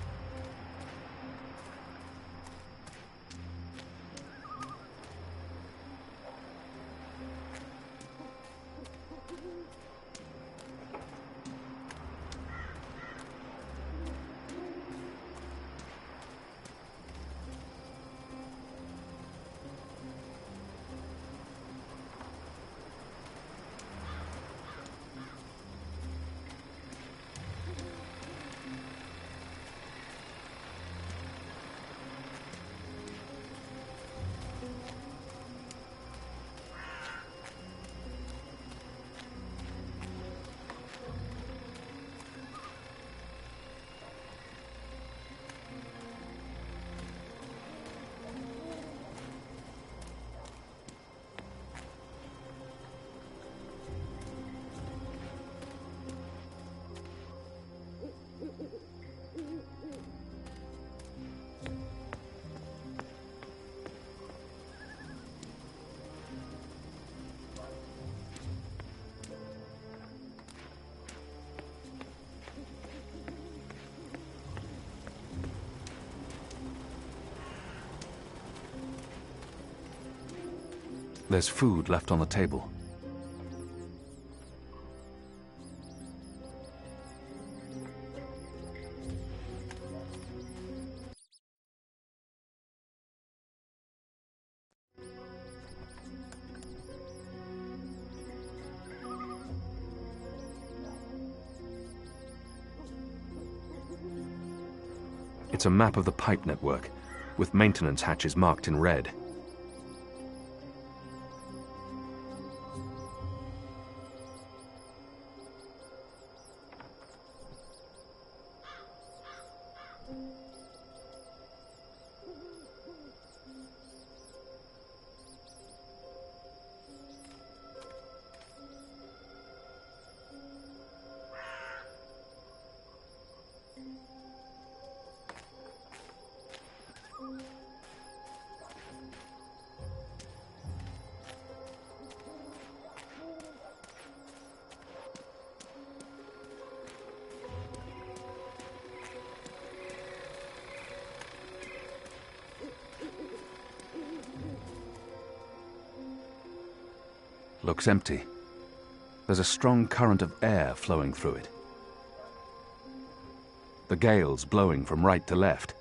There's food left on the table. It's a map of the pipe network, with maintenance hatches marked in red. Looks empty. There's a strong current of air flowing through it. The gale's blowing from right to left.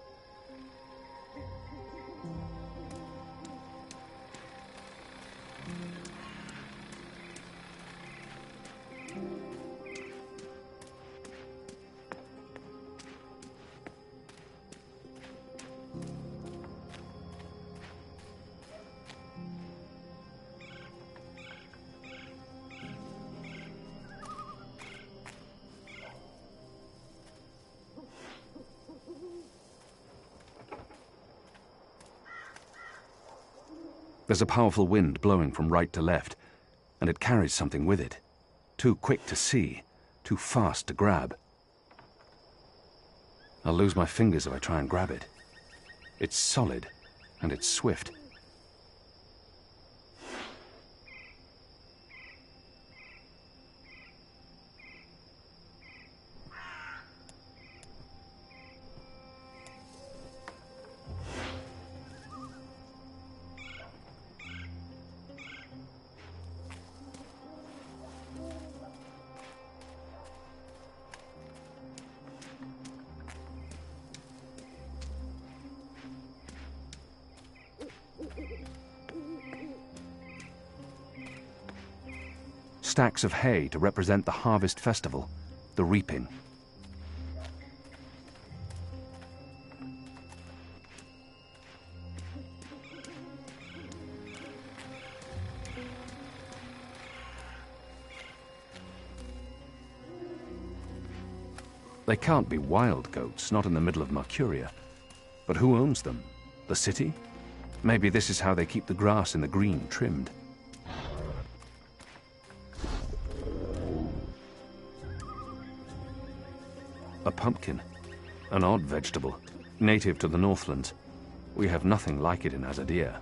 There's a powerful wind blowing from right to left, and it carries something with it. Too quick to see, too fast to grab. I'll lose my fingers if I try and grab it. It's solid, and it's swift. Stacks of hay to represent the harvest festival, the reaping. They can't be wild goats, not in the middle of Mercuria. But who owns them? The city? Maybe this is how they keep the grass in the green trimmed. A pumpkin. An odd vegetable, native to the Northlands. We have nothing like it in Azadir.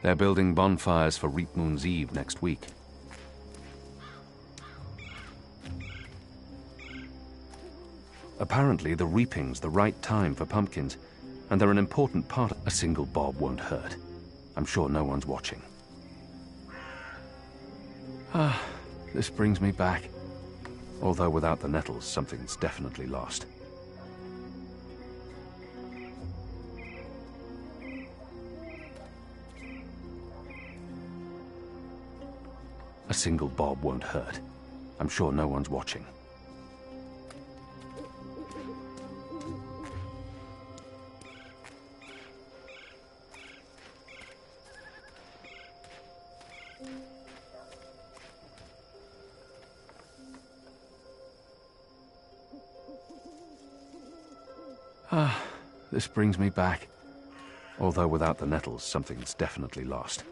They're building bonfires for Reap Moon's Eve next week. Apparently, the reaping's the right time for pumpkins, and they're an important part. A single bob won't hurt. I'm sure no one's watching. Ah, this brings me back. Although without the nettles, something's definitely lost. A single bob won't hurt. I'm sure no one's watching. Ah, this brings me back. Although without the nettles, something's definitely lost.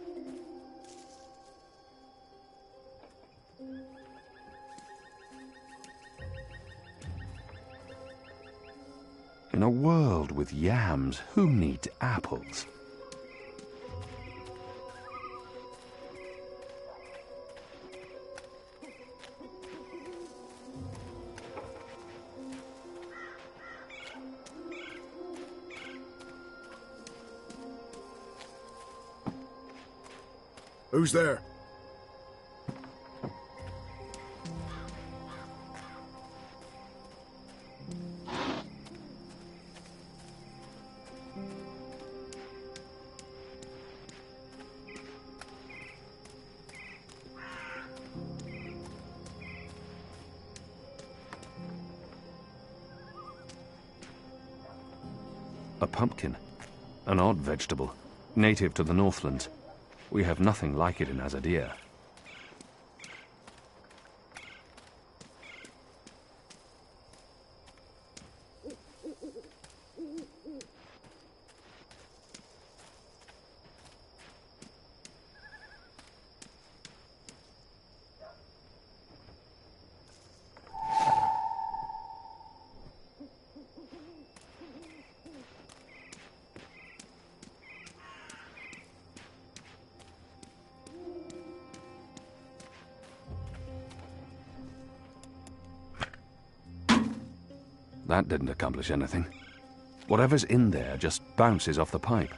In a world with yams, who needs apples? Who's there? A pumpkin. An odd vegetable, native to the Northlands. We have nothing like it in Azadir. That didn't accomplish anything. Whatever's in there just bounces off the pipe.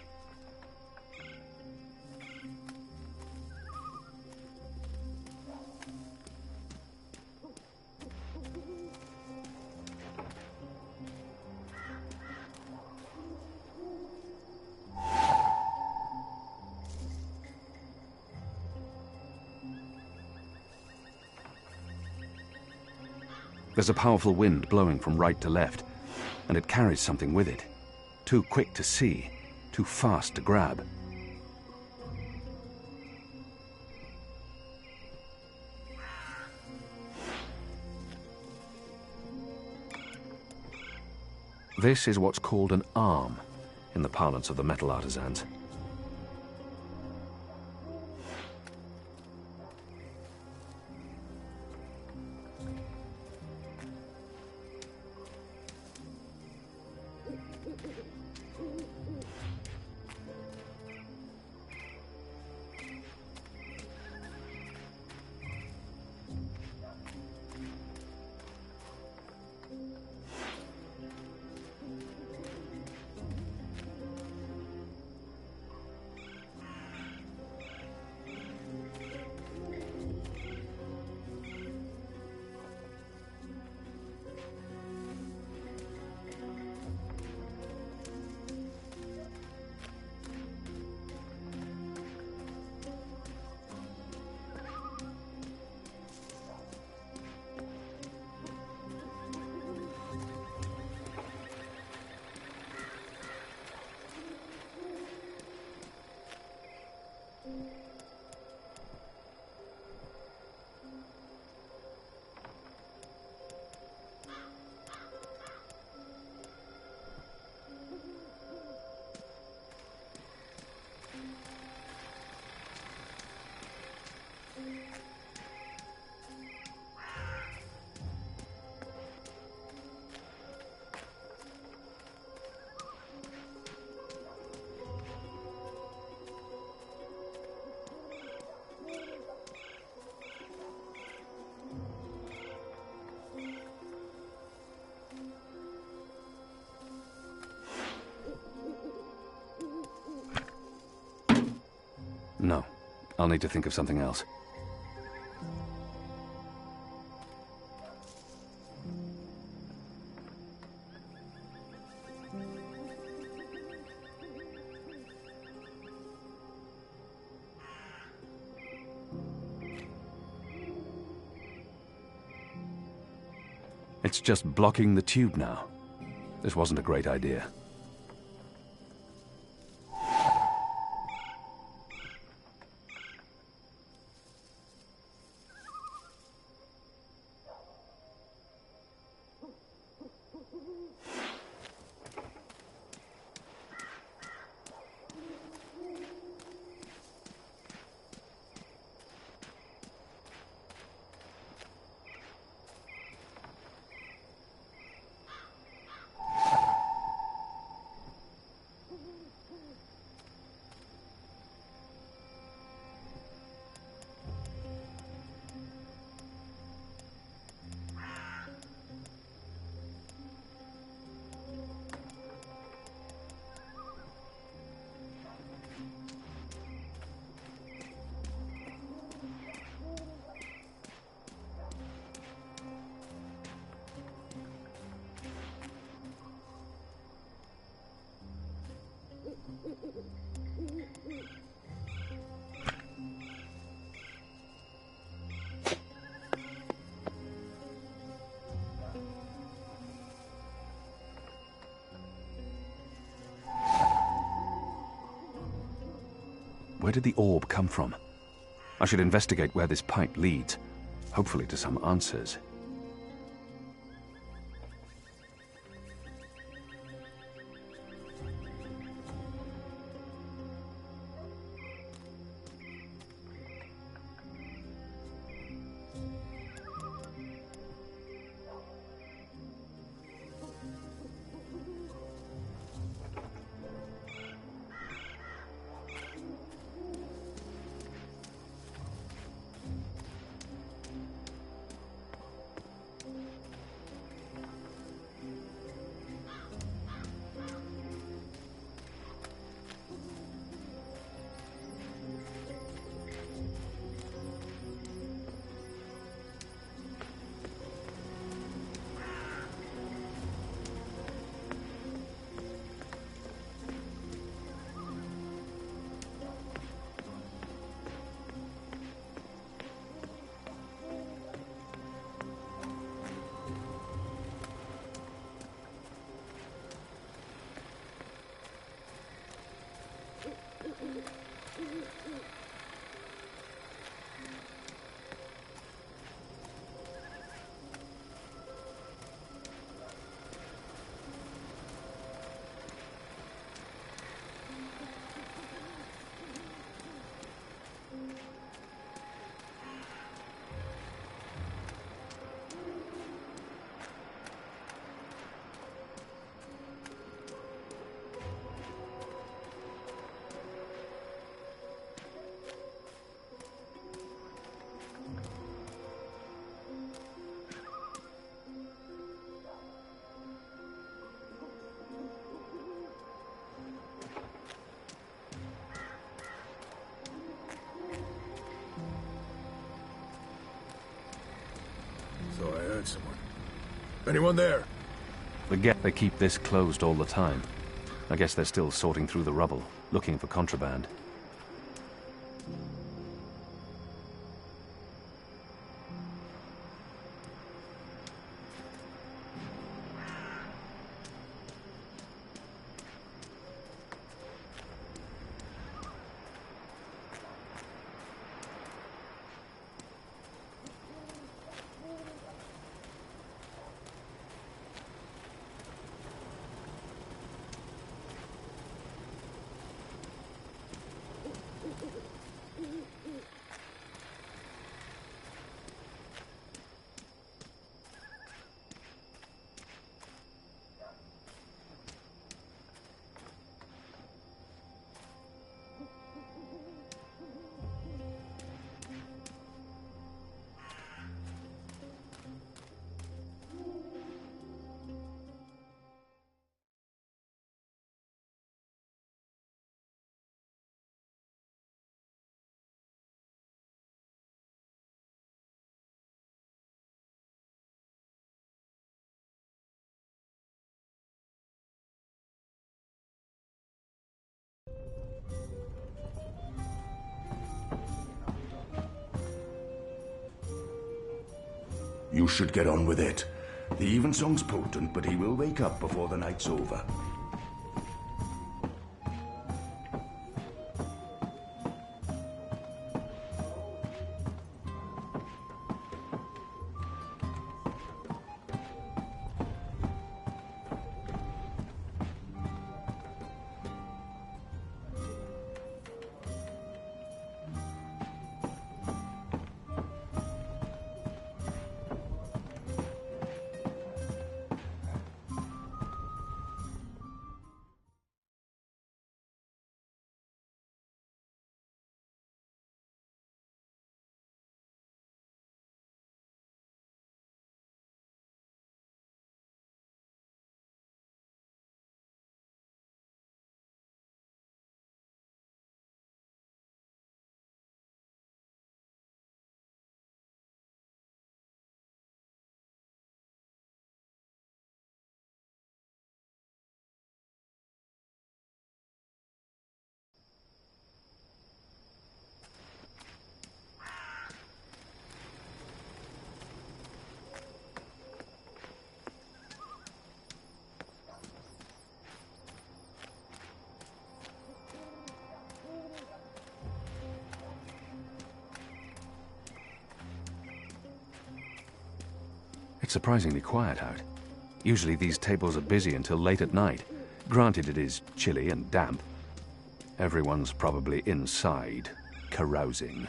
There's a powerful wind blowing from right to left, and it carries something with it. Too quick to see, too fast to grab. This is what's called an arm, in the parlance of the metal artisans. I'll need to think of something else. It's just blocking the tube now. This wasn't a great idea. Where did the orb come from? I should investigate where this pipe leads, hopefully to some answers. So I heard someone. Anyone there? Forget they keep this closed all the time. I guess they're still sorting through the rubble, looking for contraband. You should get on with it. The evensong's potent, but he will wake up before the night's over. It's surprisingly quiet out. Usually these tables are busy until late at night. Granted, it is chilly and damp. Everyone's probably inside, carousing.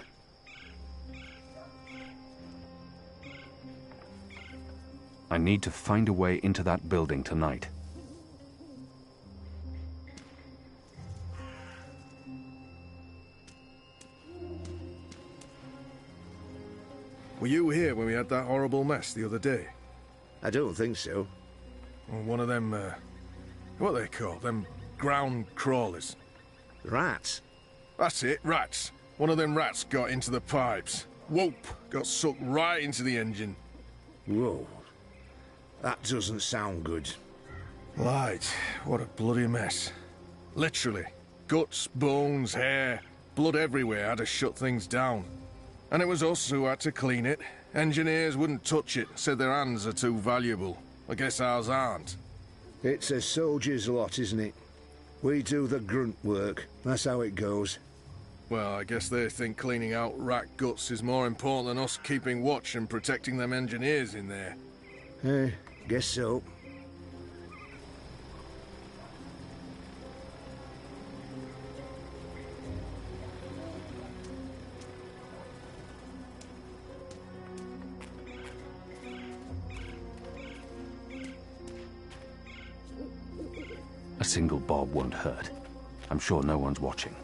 I need to find a way into that building tonight. Were you here when we had that horrible mess the other day? I don't think so. Well, one of them, what are they called? Them ground crawlers. Rats? That's it, rats. One of them rats got into the pipes. Whoop! Got sucked right into the engine. Whoa. That doesn't sound good. Light, what a bloody mess. Literally. Guts, bones, hair, blood everywhere had to shut things down. And it was us who had to clean it. Engineers wouldn't touch it, said their hands are too valuable. I guess ours aren't. It's a soldier's lot, isn't it? We do the grunt work. That's how it goes. Well, I guess they think cleaning out rat guts is more important than us keeping watch and protecting them engineers in there. Guess so. A single bob won't hurt. I'm sure no one's watching.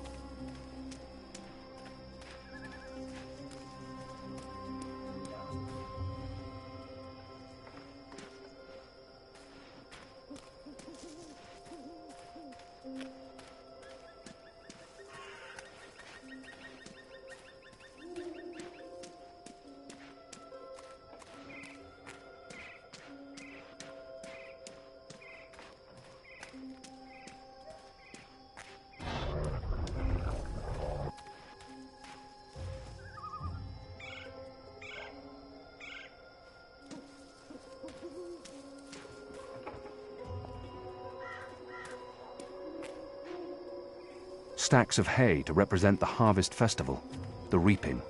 Stacks of hay to represent the harvest festival, the reaping.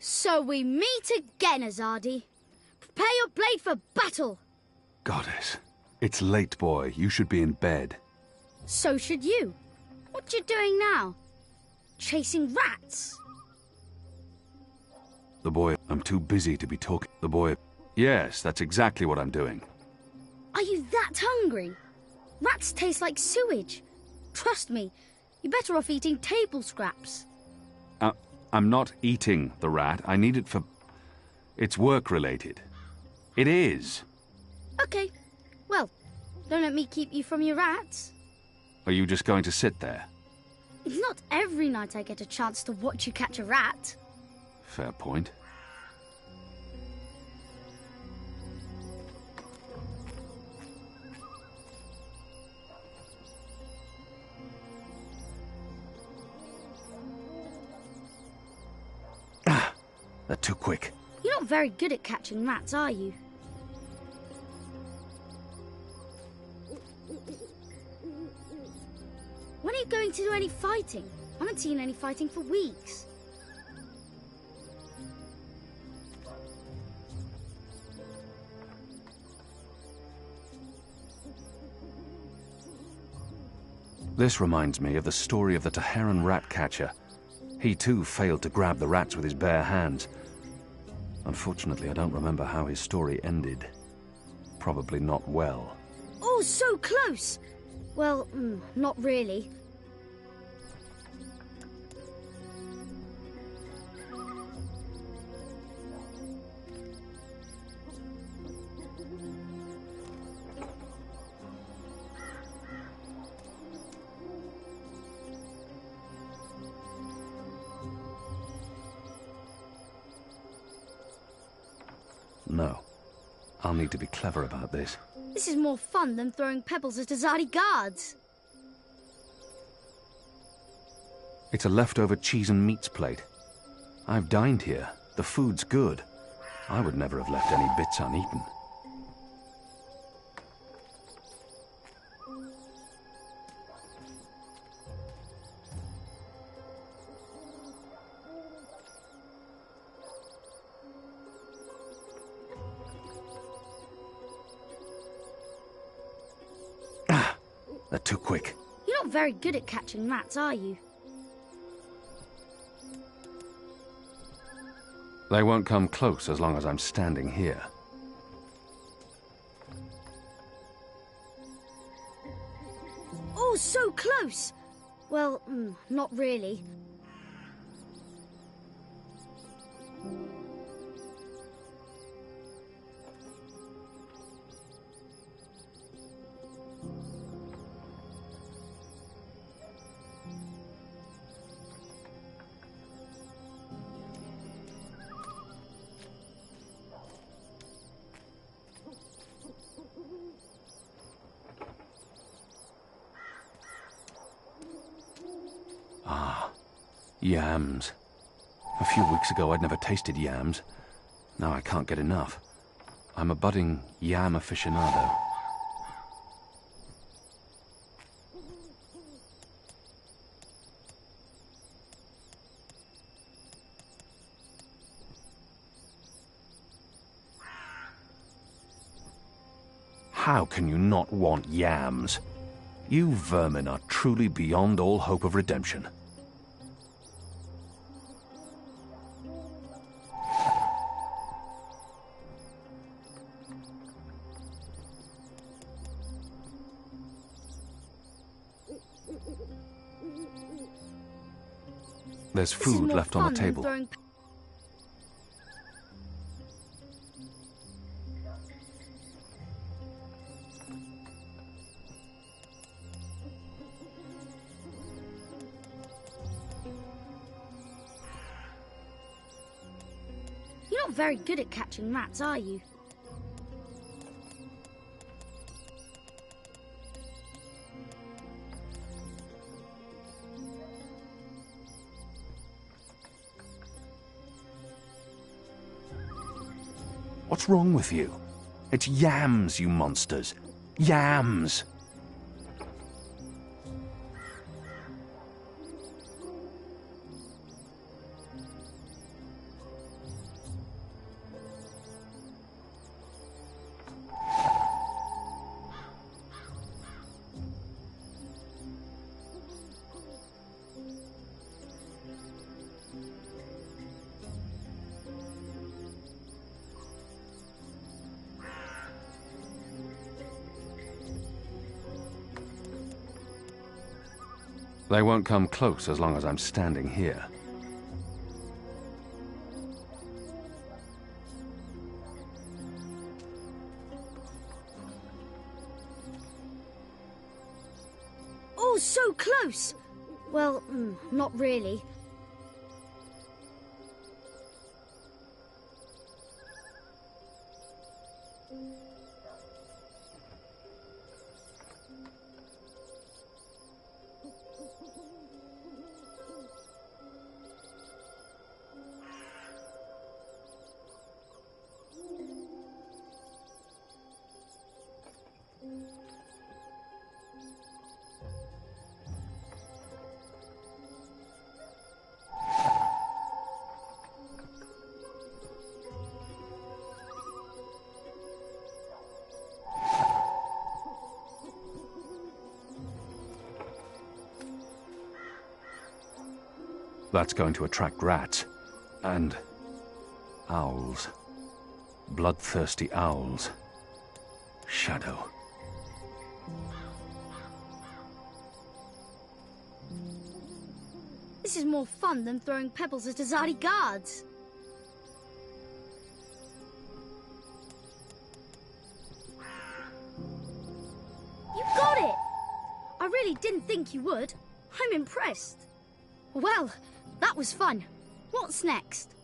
So we meet again, Azadi. Prepare your blade for battle. Goddess, it's late, boy. You should be in bed. So should you. What you doing now? Chasing rats? The boy, I'm too busy to be talking. The boy, yes, that's exactly what I'm doing. Are you that hungry? Rats taste like sewage. Trust me, you're better off eating table scraps. I'm not eating the rat. I need it for... It's work-related. It is. Okay. Well, don't let me keep you from your rats. Are you just going to sit there? It's not every night I get a chance to watch you catch a rat. Fair point. They're too quick. You're not very good at catching rats, are you? When are you going to do any fighting? I haven't seen any fighting for weeks. This reminds me of the story of the Teheran rat catcher. He too failed to grab the rats with his bare hands. Unfortunately, I don't remember how his story ended. Probably not well. Oh, so close! Well, not really. No. I'll need to be clever about this. This is more fun than throwing pebbles at Azadi guards. It's a leftover cheese and meats plate. I've dined here. The food's good. I would never have left any bits uneaten. They're too quick. You're not very good at catching rats, are you? They won't come close as long as I'm standing here. Oh, so close! Well, not really. Yams. A few weeks ago I'd never tasted yams. Now I can't get enough. I'm a budding yam aficionado. How can you not want yams? You vermin are truly beyond all hope of redemption. There's food left on the table. You're not very good at catching rats, are you? What's wrong with you? It's yams, you monsters. Yams! They won't come close as long as I'm standing here. Oh, so close! Well, not really. That's going to attract rats. And owls. Bloodthirsty owls. Shadow. This is more fun than throwing pebbles at Azadi guards. You got it! I really didn't think you would. I'm impressed. Well, that was fun. What's next?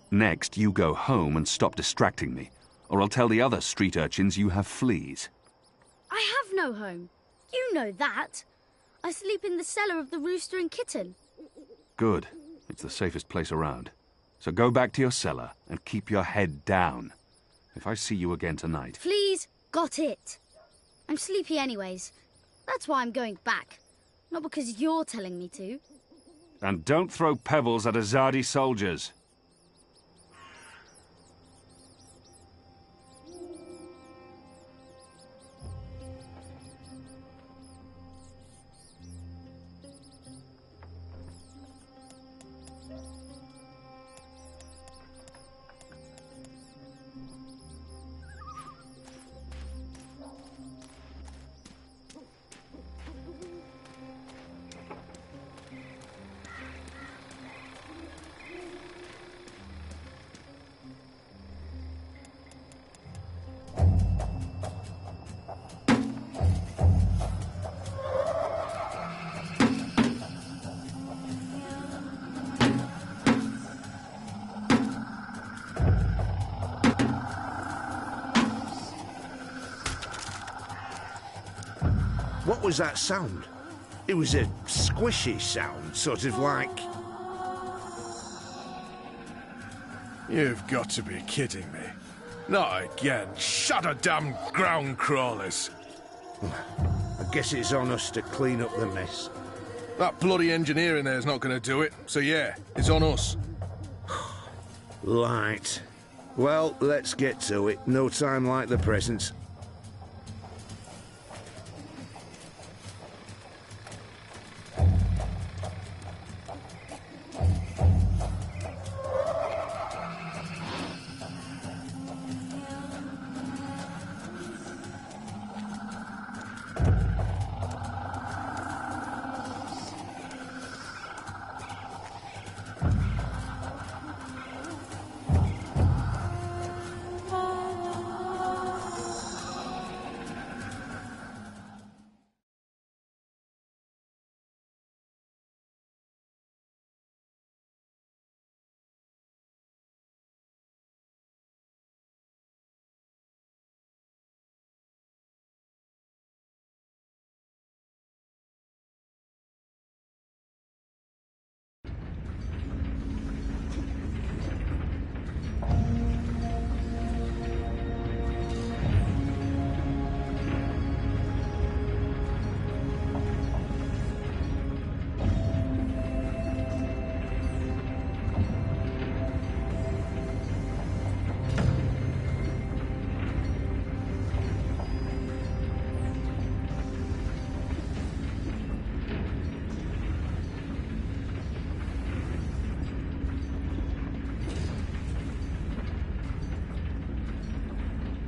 Next, you go home and stop distracting me, or I'll tell the other street urchins you have fleas. I have no home. You know that. I sleep in the cellar of the Rooster and Kitten. Good. It's the safest place around. So go back to your cellar and keep your head down. If I see you again tonight... Please, got it. I'm sleepy anyways. That's why I'm going back. Not because you're telling me to. And don't throw pebbles at Azadi soldiers. What was that sound? It was a squishy sound, sort of like... You've got to be kidding me. Not again. Shut a damn ground crawlers. I guess it's on us to clean up the mess. That bloody engineer in there's not going to do it, so yeah, it's on us. Right. Well, let's get to it. No time like the present.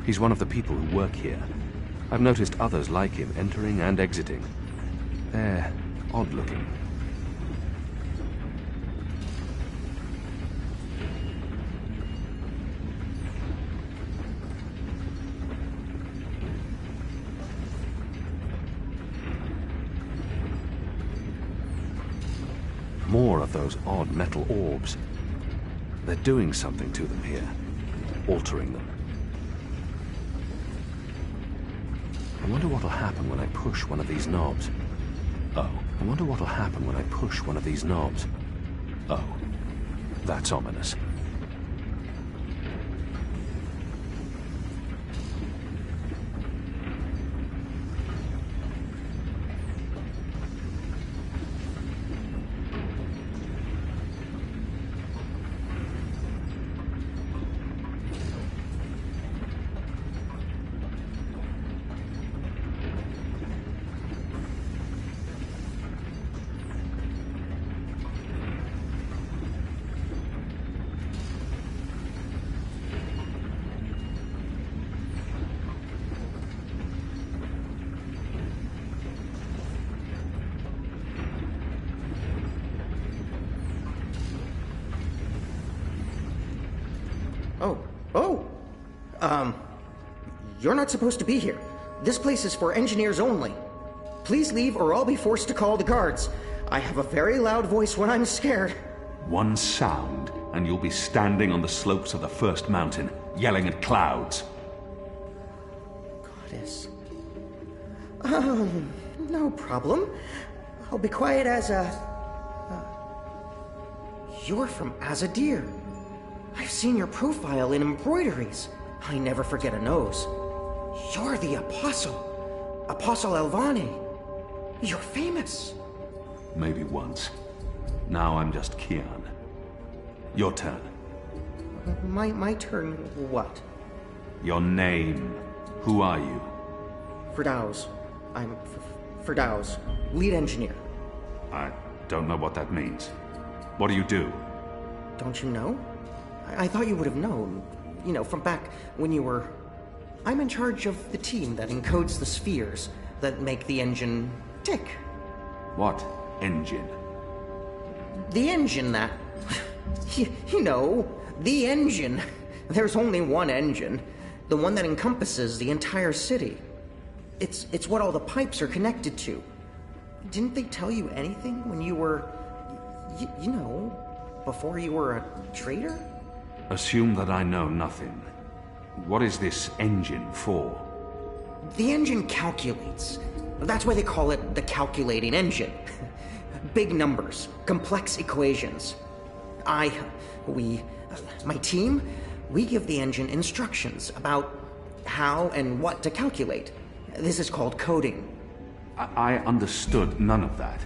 He's one of the people who work here. I've noticed others like him entering and exiting. They're odd-looking. of those odd metal orbs. They're doing something to them here, altering them. I wonder what'll happen when I push one of these knobs. Oh, I wonder what'll happen when I push one of these knobs. Oh, that's ominous. You're not supposed to be here. This place is for engineers only. Please leave or I'll be forced to call the guards. I have a very loud voice when I'm scared. One sound, and you'll be standing on the slopes of the first mountain, yelling at clouds. Goddess. No problem. I'll be quiet as a... You're from Azadir. I've seen your profile in embroideries. I never forget a nose. You're the Apostle. Apostle Elvani. You're famous. Maybe once. Now I'm just Kian. Your turn. My turn what? Your name. Who are you? Firdaus. I'm Firdaus, lead engineer. I don't know what that means. What do you do? Don't you know? I thought you would have known. You know, from back when you were... I'm in charge of the team that encodes the spheres that make the engine tick. What engine? The engine that... you know, the engine. There's only one engine. The one that encompasses the entire city. It's what all the pipes are connected to. Didn't they tell you anything when you were... you know, before you were a traitor? Assume that I know nothing. What is this engine for? The engine calculates. That's why they call it the calculating engine. Big numbers, complex equations. My team, we give the engine instructions about how and what to calculate. This is called coding. I understood none of that.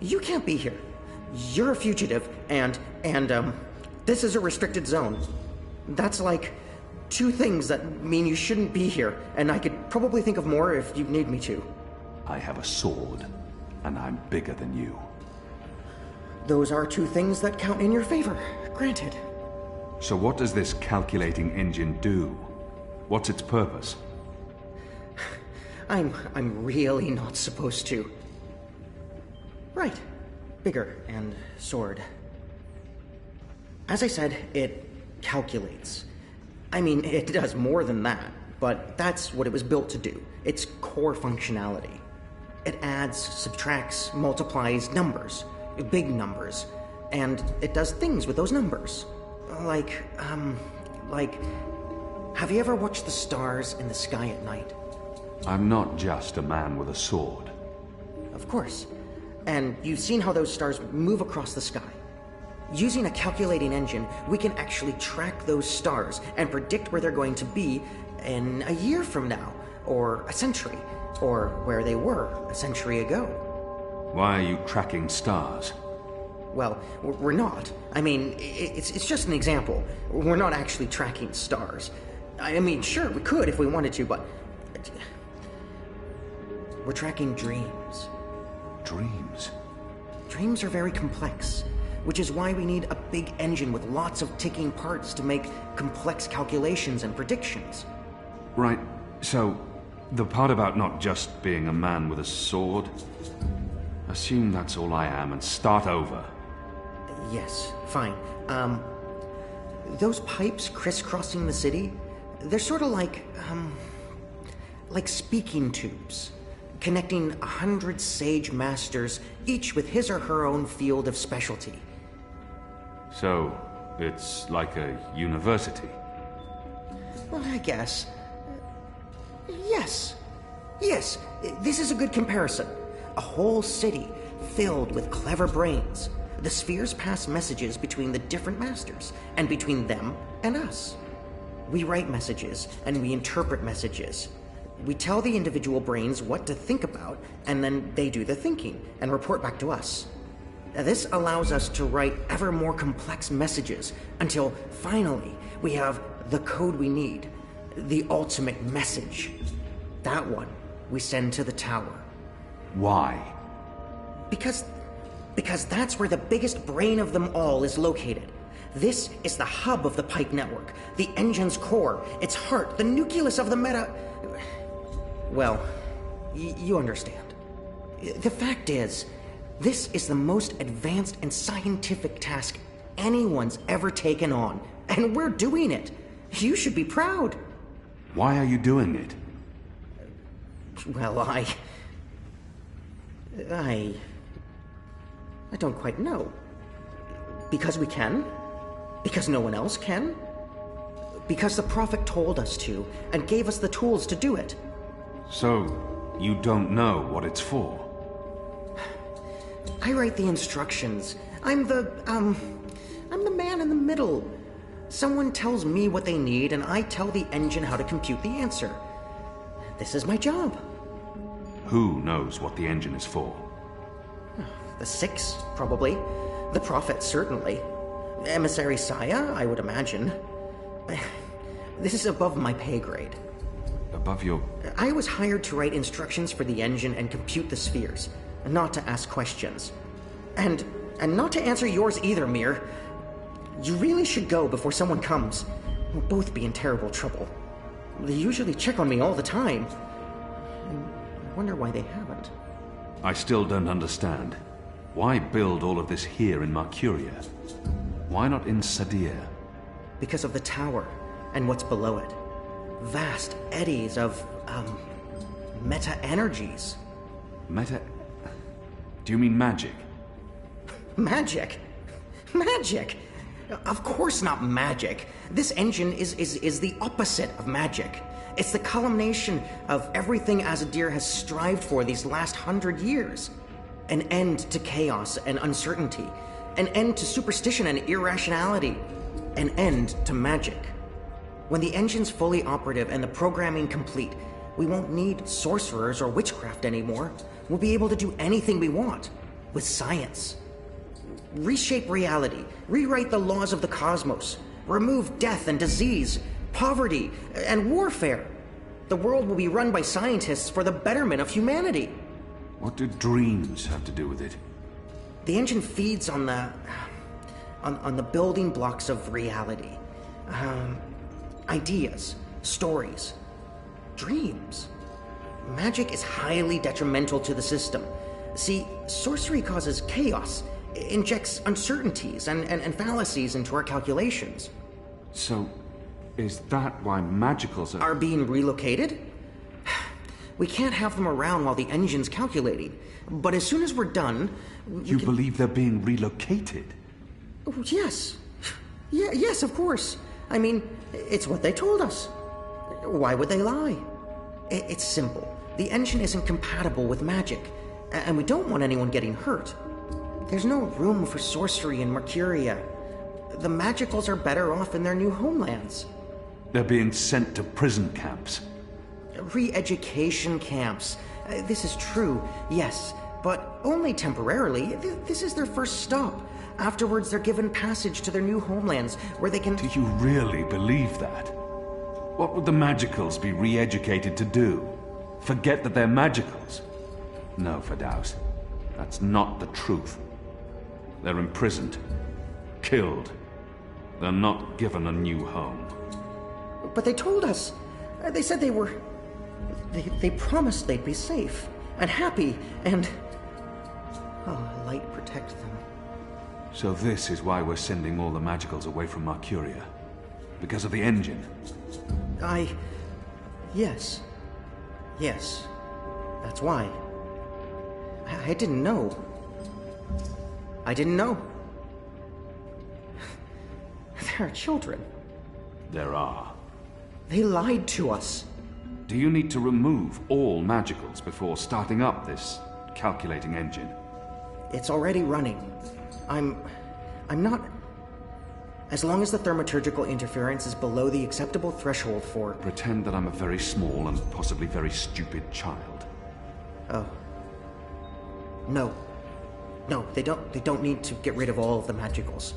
You can't be here. You're a fugitive, and this is a restricted zone. That's like two things that mean you shouldn't be here, and I could probably think of more if you need me to. I have a sword, and I'm bigger than you. Those are two things that count in your favor, granted. So what does this calculating engine do? What's its purpose? I'm really not supposed to. Right. Bigger and sword. As I said, it calculates. I mean, it does more than that, but that's what it was built to do. Its core functionality. It adds, subtracts, multiplies numbers. Big numbers. And it does things with those numbers. Like, have you ever watched the stars in the sky at night? I'm not just a man with a sword. Of course. And you've seen how those stars move across the sky. Using a calculating engine, we can actually track those stars and predict where they're going to be in a year from now, or a century, or where they were a century ago. Why are you tracking stars? Well, we're not. I mean, it's just an example. We're not actually tracking stars. I mean, sure, we could if we wanted to, but... we're tracking dreams. Dreams? Dreams are very complex, which is why we need a big engine with lots of ticking parts to make complex calculations and predictions. Right, so the part about not just being a man with a sword, assume that's all I am and start over. Yes, fine. Those pipes crisscrossing the city, they're sort of like speaking tubes, connecting 100 sage masters, each with his or her own field of specialty. So, it's like a university? Well, I guess. Yes. Yes, this is a good comparison. A whole city filled with clever brains. The spheres pass messages between the different masters, and between them and us. We write messages, and we interpret messages. We tell the individual brains what to think about, and then they do the thinking, and report back to us. This allows us to write ever more complex messages, until finally we have the code we need, the ultimate message. That one we send to the tower. Why? Because that's where the biggest brain of them all is located. This is the hub of the Pike network, the engine's core, its heart, the nucleus of the meta... Well, you understand. The fact is, this is the most advanced and scientific task anyone's ever taken on, and we're doing it. You should be proud. Why are you doing it? Well, I don't quite know. Because we can? Because no one else can? Because the Prophet told us to, and gave us the tools to do it. So, you don't know what it's for? I write the instructions. I'm the man in the middle. Someone tells me what they need, and I tell the engine how to compute the answer. This is my job. Who knows what the engine is for? The Six, probably. The Prophet, certainly. Emissary Saya, I would imagine. This is above my pay grade. Above your... I was hired to write instructions for the engine and compute the spheres, not to ask questions. And not to answer yours either, Mir. You really should go before someone comes. We'll both be in terrible trouble. They usually check on me all the time. I wonder why they haven't. I still don't understand. Why build all of this here in Mercuria? Why not in Sadir? Because of the tower and what's below it. Vast eddies of, meta-energies. Meta... Do you mean magic? Magic? Magic? Of course not magic. This engine is the opposite of magic. It's the culmination of everything Azadir has strived for these last 100 years. An end to chaos and uncertainty. An end to superstition and irrationality. An end to magic. When the engine's fully operative and the programming complete, we won't need sorcerers or witchcraft anymore. We'll be able to do anything we want. With science. Reshape reality. Rewrite the laws of the cosmos. Remove death and disease. Poverty and warfare. The world will be run by scientists for the betterment of humanity. What do dreams have to do with it? The engine feeds on the building blocks of reality. Ideas, stories, dreams. Magic is highly detrimental to the system. See, sorcery causes chaos, injects uncertainties and fallacies into our calculations. So, is that why magicals are being relocated? We can't have them around while the engine's calculating. But as soon as we're done... You believe they're being relocated? Oh, yes. Yes, of course. I mean, it's what they told us. Why would they lie? It's simple. The engine isn't compatible with magic, and we don't want anyone getting hurt. There's no room for sorcery in Mercuria. The magicals are better off in their new homelands. They're being sent to prison camps. Re-education camps. This is true, yes, but only temporarily. This is their first stop. Afterwards, they're given passage to their new homelands, where they can... Do you really believe that? What would the magicals be re-educated to do? Forget that they're magicals? No, Firdaus. That's not the truth. They're imprisoned. Killed. They're not given a new home. But they told us. They said they were... They promised they'd be safe and happy and... Oh, light protect them. So this is why we're sending all the magicals away from Mercuria? Because of the engine? Yes. Yes. That's why. I didn't know. I didn't know. There are children. There are. They lied to us. Do you need to remove all magicals before starting up this calculating engine? It's already running. I'm not... As long as the thaumaturgical interference is below the acceptable threshold for... Pretend that I'm a very small and possibly very stupid child. Oh. No. No, they don't need to get rid of all of the magicals.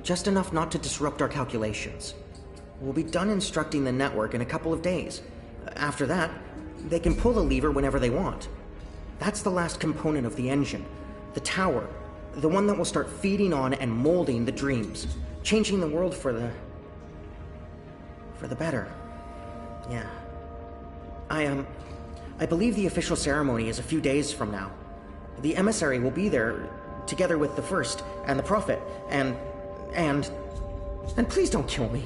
Just enough not to disrupt our calculations. We'll be done instructing the network in a couple of days. After that, they can pull the lever whenever they want. That's the last component of the engine. The tower. The one that will start feeding on and molding the dreams. Changing the world for the better. Yeah. I believe the official ceremony is a few days from now. The emissary will be there, together with the First, and the Prophet, and please don't kill me.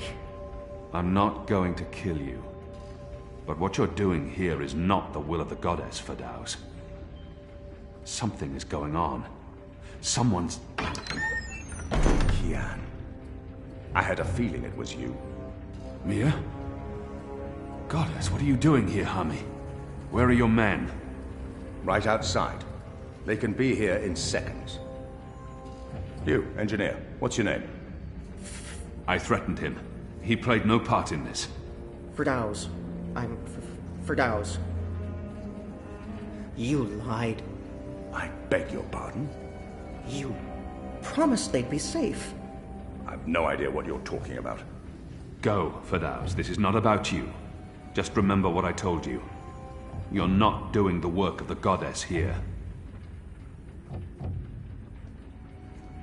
I'm not going to kill you. But what you're doing here is not the will of the goddess, Firdaus. Something is going on. Someone's... Kian. I had a feeling it was you. Mia? Goddess, what are you doing here, Hami? Where are your men? Right outside. They can be here in seconds. You, engineer, what's your name? I threatened him. He played no part in this. Firdaus. I'm Firdaus. You lied. I beg your pardon? You promised they'd be safe. I've no idea what you're talking about. Go, Firdaus. This is not about you. Just remember what I told you. You're not doing the work of the goddess here.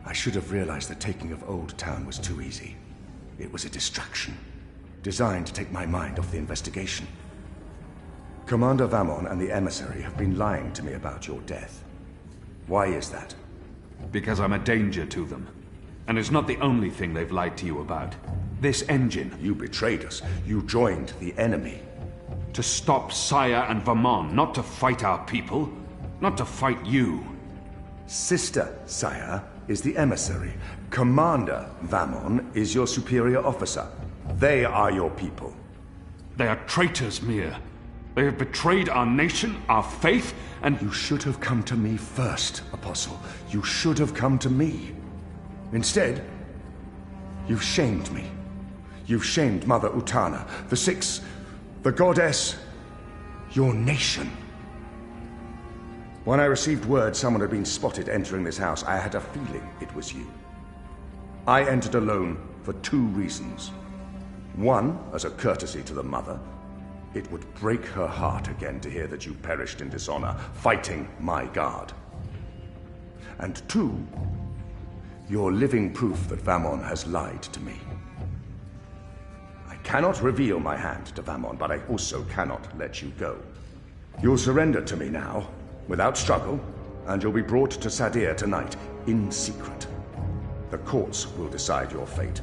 I should have realized the taking of Old Town was too easy. It was a distraction, designed to take my mind off the investigation. Commander Vamon and the emissary have been lying to me about your death. Why is that? Because I'm a danger to them. And it's not the only thing they've lied to you about. This engine. You betrayed us. You joined the enemy. To stop Saya and Vamon, not to fight our people. Not to fight you. Sister Saya is the emissary. Commander Vamon is your superior officer. They are your people. They are traitors, Mia. They have betrayed our nation, our faith, and... You should have come to me first, Apostle. You should have come to me. Instead, you've shamed me. You've shamed Mother Utana, the Six, the Goddess, your nation. When I received word someone had been spotted entering this house, I had a feeling it was you. I entered alone for two reasons. One, as a courtesy to the Mother. It would break her heart again to hear that you perished in dishonor, fighting my guard. And two, you're living proof that Vamon has lied to me. I cannot reveal my hand to Vamon, but I also cannot let you go. You'll surrender to me now, without struggle, and you'll be brought to Sadir tonight, in secret. The courts will decide your fate.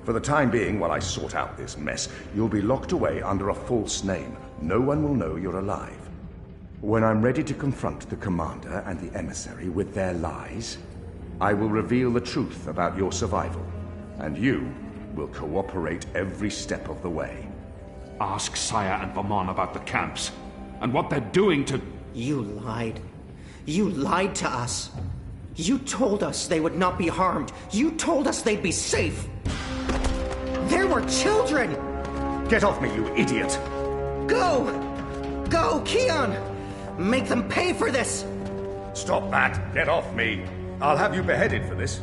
For the time being, while I sort out this mess, you'll be locked away under a false name. No one will know you're alive. When I'm ready to confront the commander and the emissary with their lies, I will reveal the truth about your survival, and you will cooperate every step of the way. Ask Saya and Vamon about the camps, and what they're doing to... You lied. You lied to us. You told us they would not be harmed. You told us they'd be safe. There were children! Get off me, you idiot! Go! Go, Kian! Make them pay for this! Stop that! Get off me! I'll have you beheaded for this.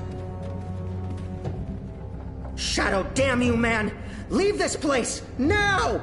Shadow, damn you, man! Leave this place! Now!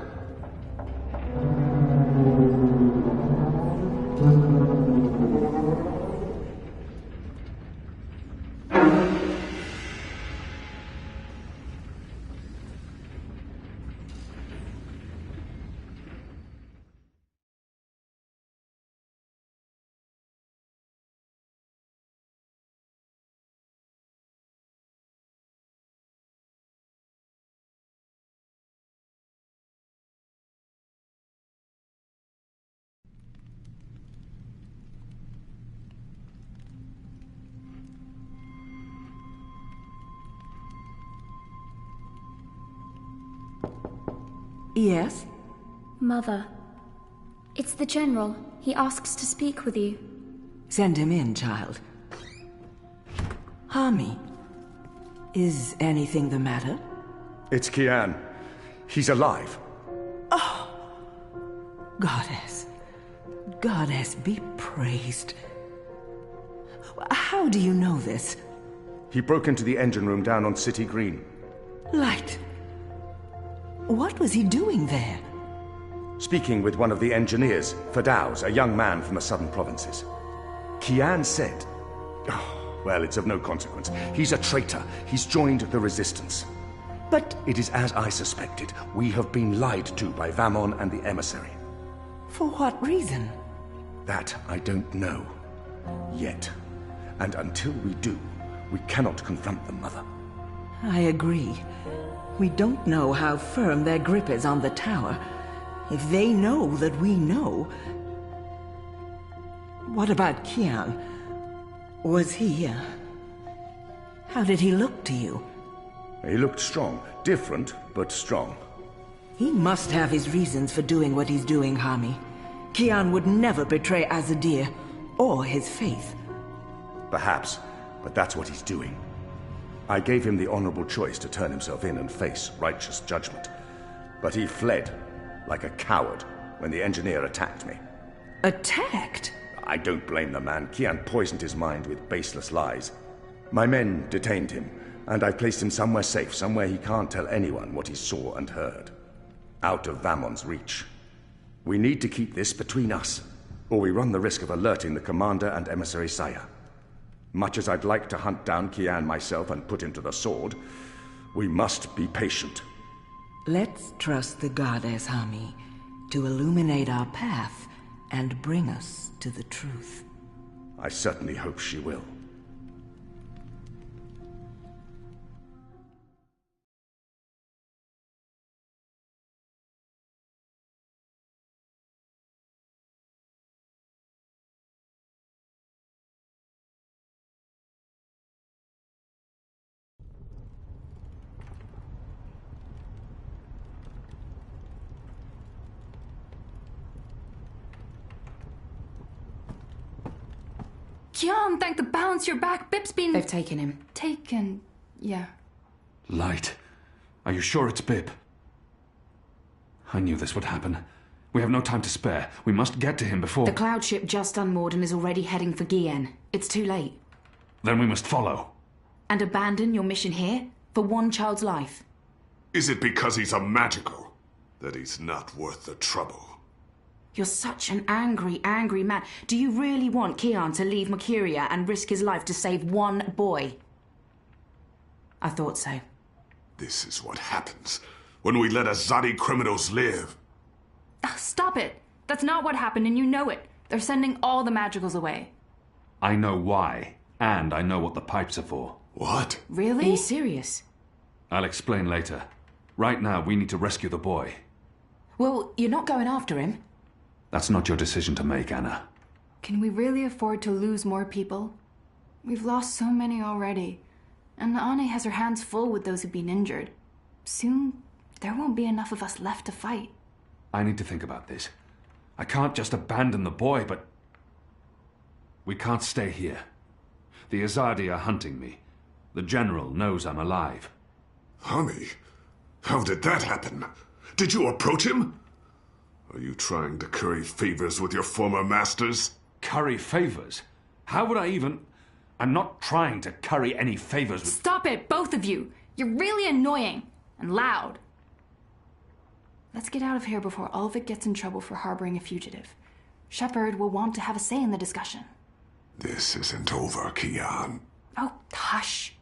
Yes? Mother. It's the General. He asks to speak with you. Send him in, child. Hami, is anything the matter? It's Kian. He's alive. Oh! Goddess. Goddess be praised. How do you know this? He broke into the engine room down on City Green. Light. What was he doing there? Speaking with one of the engineers, Fadaus, a young man from the southern provinces. Kian said... Oh, well, it's of no consequence. He's a traitor. He's joined the resistance. But... It is as I suspected. We have been lied to by Vamon and the emissary. For what reason? That I don't know. Yet. And until we do, we cannot confront them, Mother. I agree. We don't know how firm their grip is on the tower. If they know that we know... What about Kian? Was he... How did he look to you? He looked strong. Different, but strong. He must have his reasons for doing what he's doing, Hami. Kian would never betray Azadir, or his faith. Perhaps, but that's what he's doing. I gave him the honorable choice to turn himself in and face righteous judgment. But he fled, like a coward, when the engineer attacked me. Attacked? I don't blame the man. Kian poisoned his mind with baseless lies. My men detained him, and I placed him somewhere safe, somewhere he can't tell anyone what he saw and heard. Out of Vamon's reach. We need to keep this between us, or we run the risk of alerting the commander and emissary Saya. Much as I'd like to hunt down Kian myself and put him to the sword, we must be patient. Let's trust the goddess, Hami, to illuminate our path and bring us to the truth. I certainly hope she will. Kian, thank the balance you're back. Bip's been... They've taken him. Taken, yeah. Light. Are you sure it's Bip? I knew this would happen. We have no time to spare. We must get to him before... The cloud ship just unmoored and is already heading for Gien. It's too late. Then we must follow. And abandon your mission here? For one child's life? Is it because he's a magical that he's not worth the trouble? You're such an angry, angry man. Do you really want Kian to leave Mercuria and risk his life to save one boy? I thought so. This is what happens when we let Azadi criminals live. Stop it. That's not what happened, and you know it. They're sending all the magicals away. I know why, and I know what the pipes are for. What? Really? Are you serious? I'll explain later. Right now, we need to rescue the boy. Well, you're not going after him. That's not your decision to make, Anna. Can we really afford to lose more people? We've lost so many already. And Ane has her hands full with those who've been injured. Soon, there won't be enough of us left to fight. I need to think about this. I can't just abandon the boy, but... We can't stay here. The Azadi are hunting me. The General knows I'm alive. Honey, how did that happen? Did you approach him? Are you trying to curry favors with your former masters? Curry favors? How would I even... I'm not trying to curry any favors with... Stop it, both of you! You're really annoying and loud. Let's get out of here before Ulvik gets in trouble for harboring a fugitive. Shepard will want to have a say in the discussion. This isn't over, Kian. Oh, hush.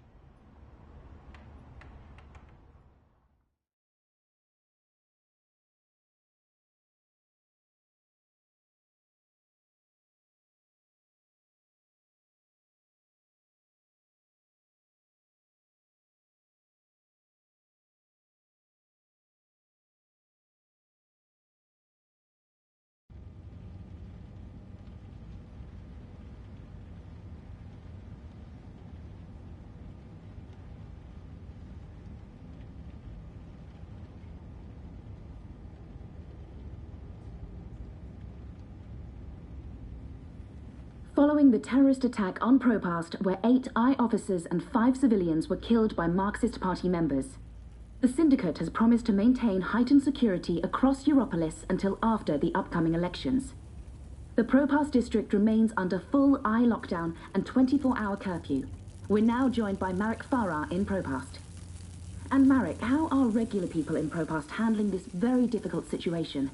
Following the terrorist attack on Propast, where 8 I officers and 5 civilians were killed by Marxist Party members, the Syndicate has promised to maintain heightened security across Europolis until after the upcoming elections. The Propast district remains under full I lockdown and 24-hour curfew. We're now joined by Marek Farah in Propast. And Marek, how are regular people in Propast handling this very difficult situation?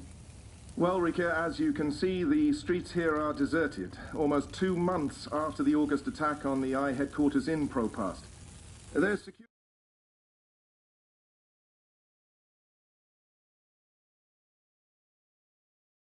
Well, Rika, as you can see, the streets here are deserted, almost 2 months after the August attack on the I headquarters in Propast. There's security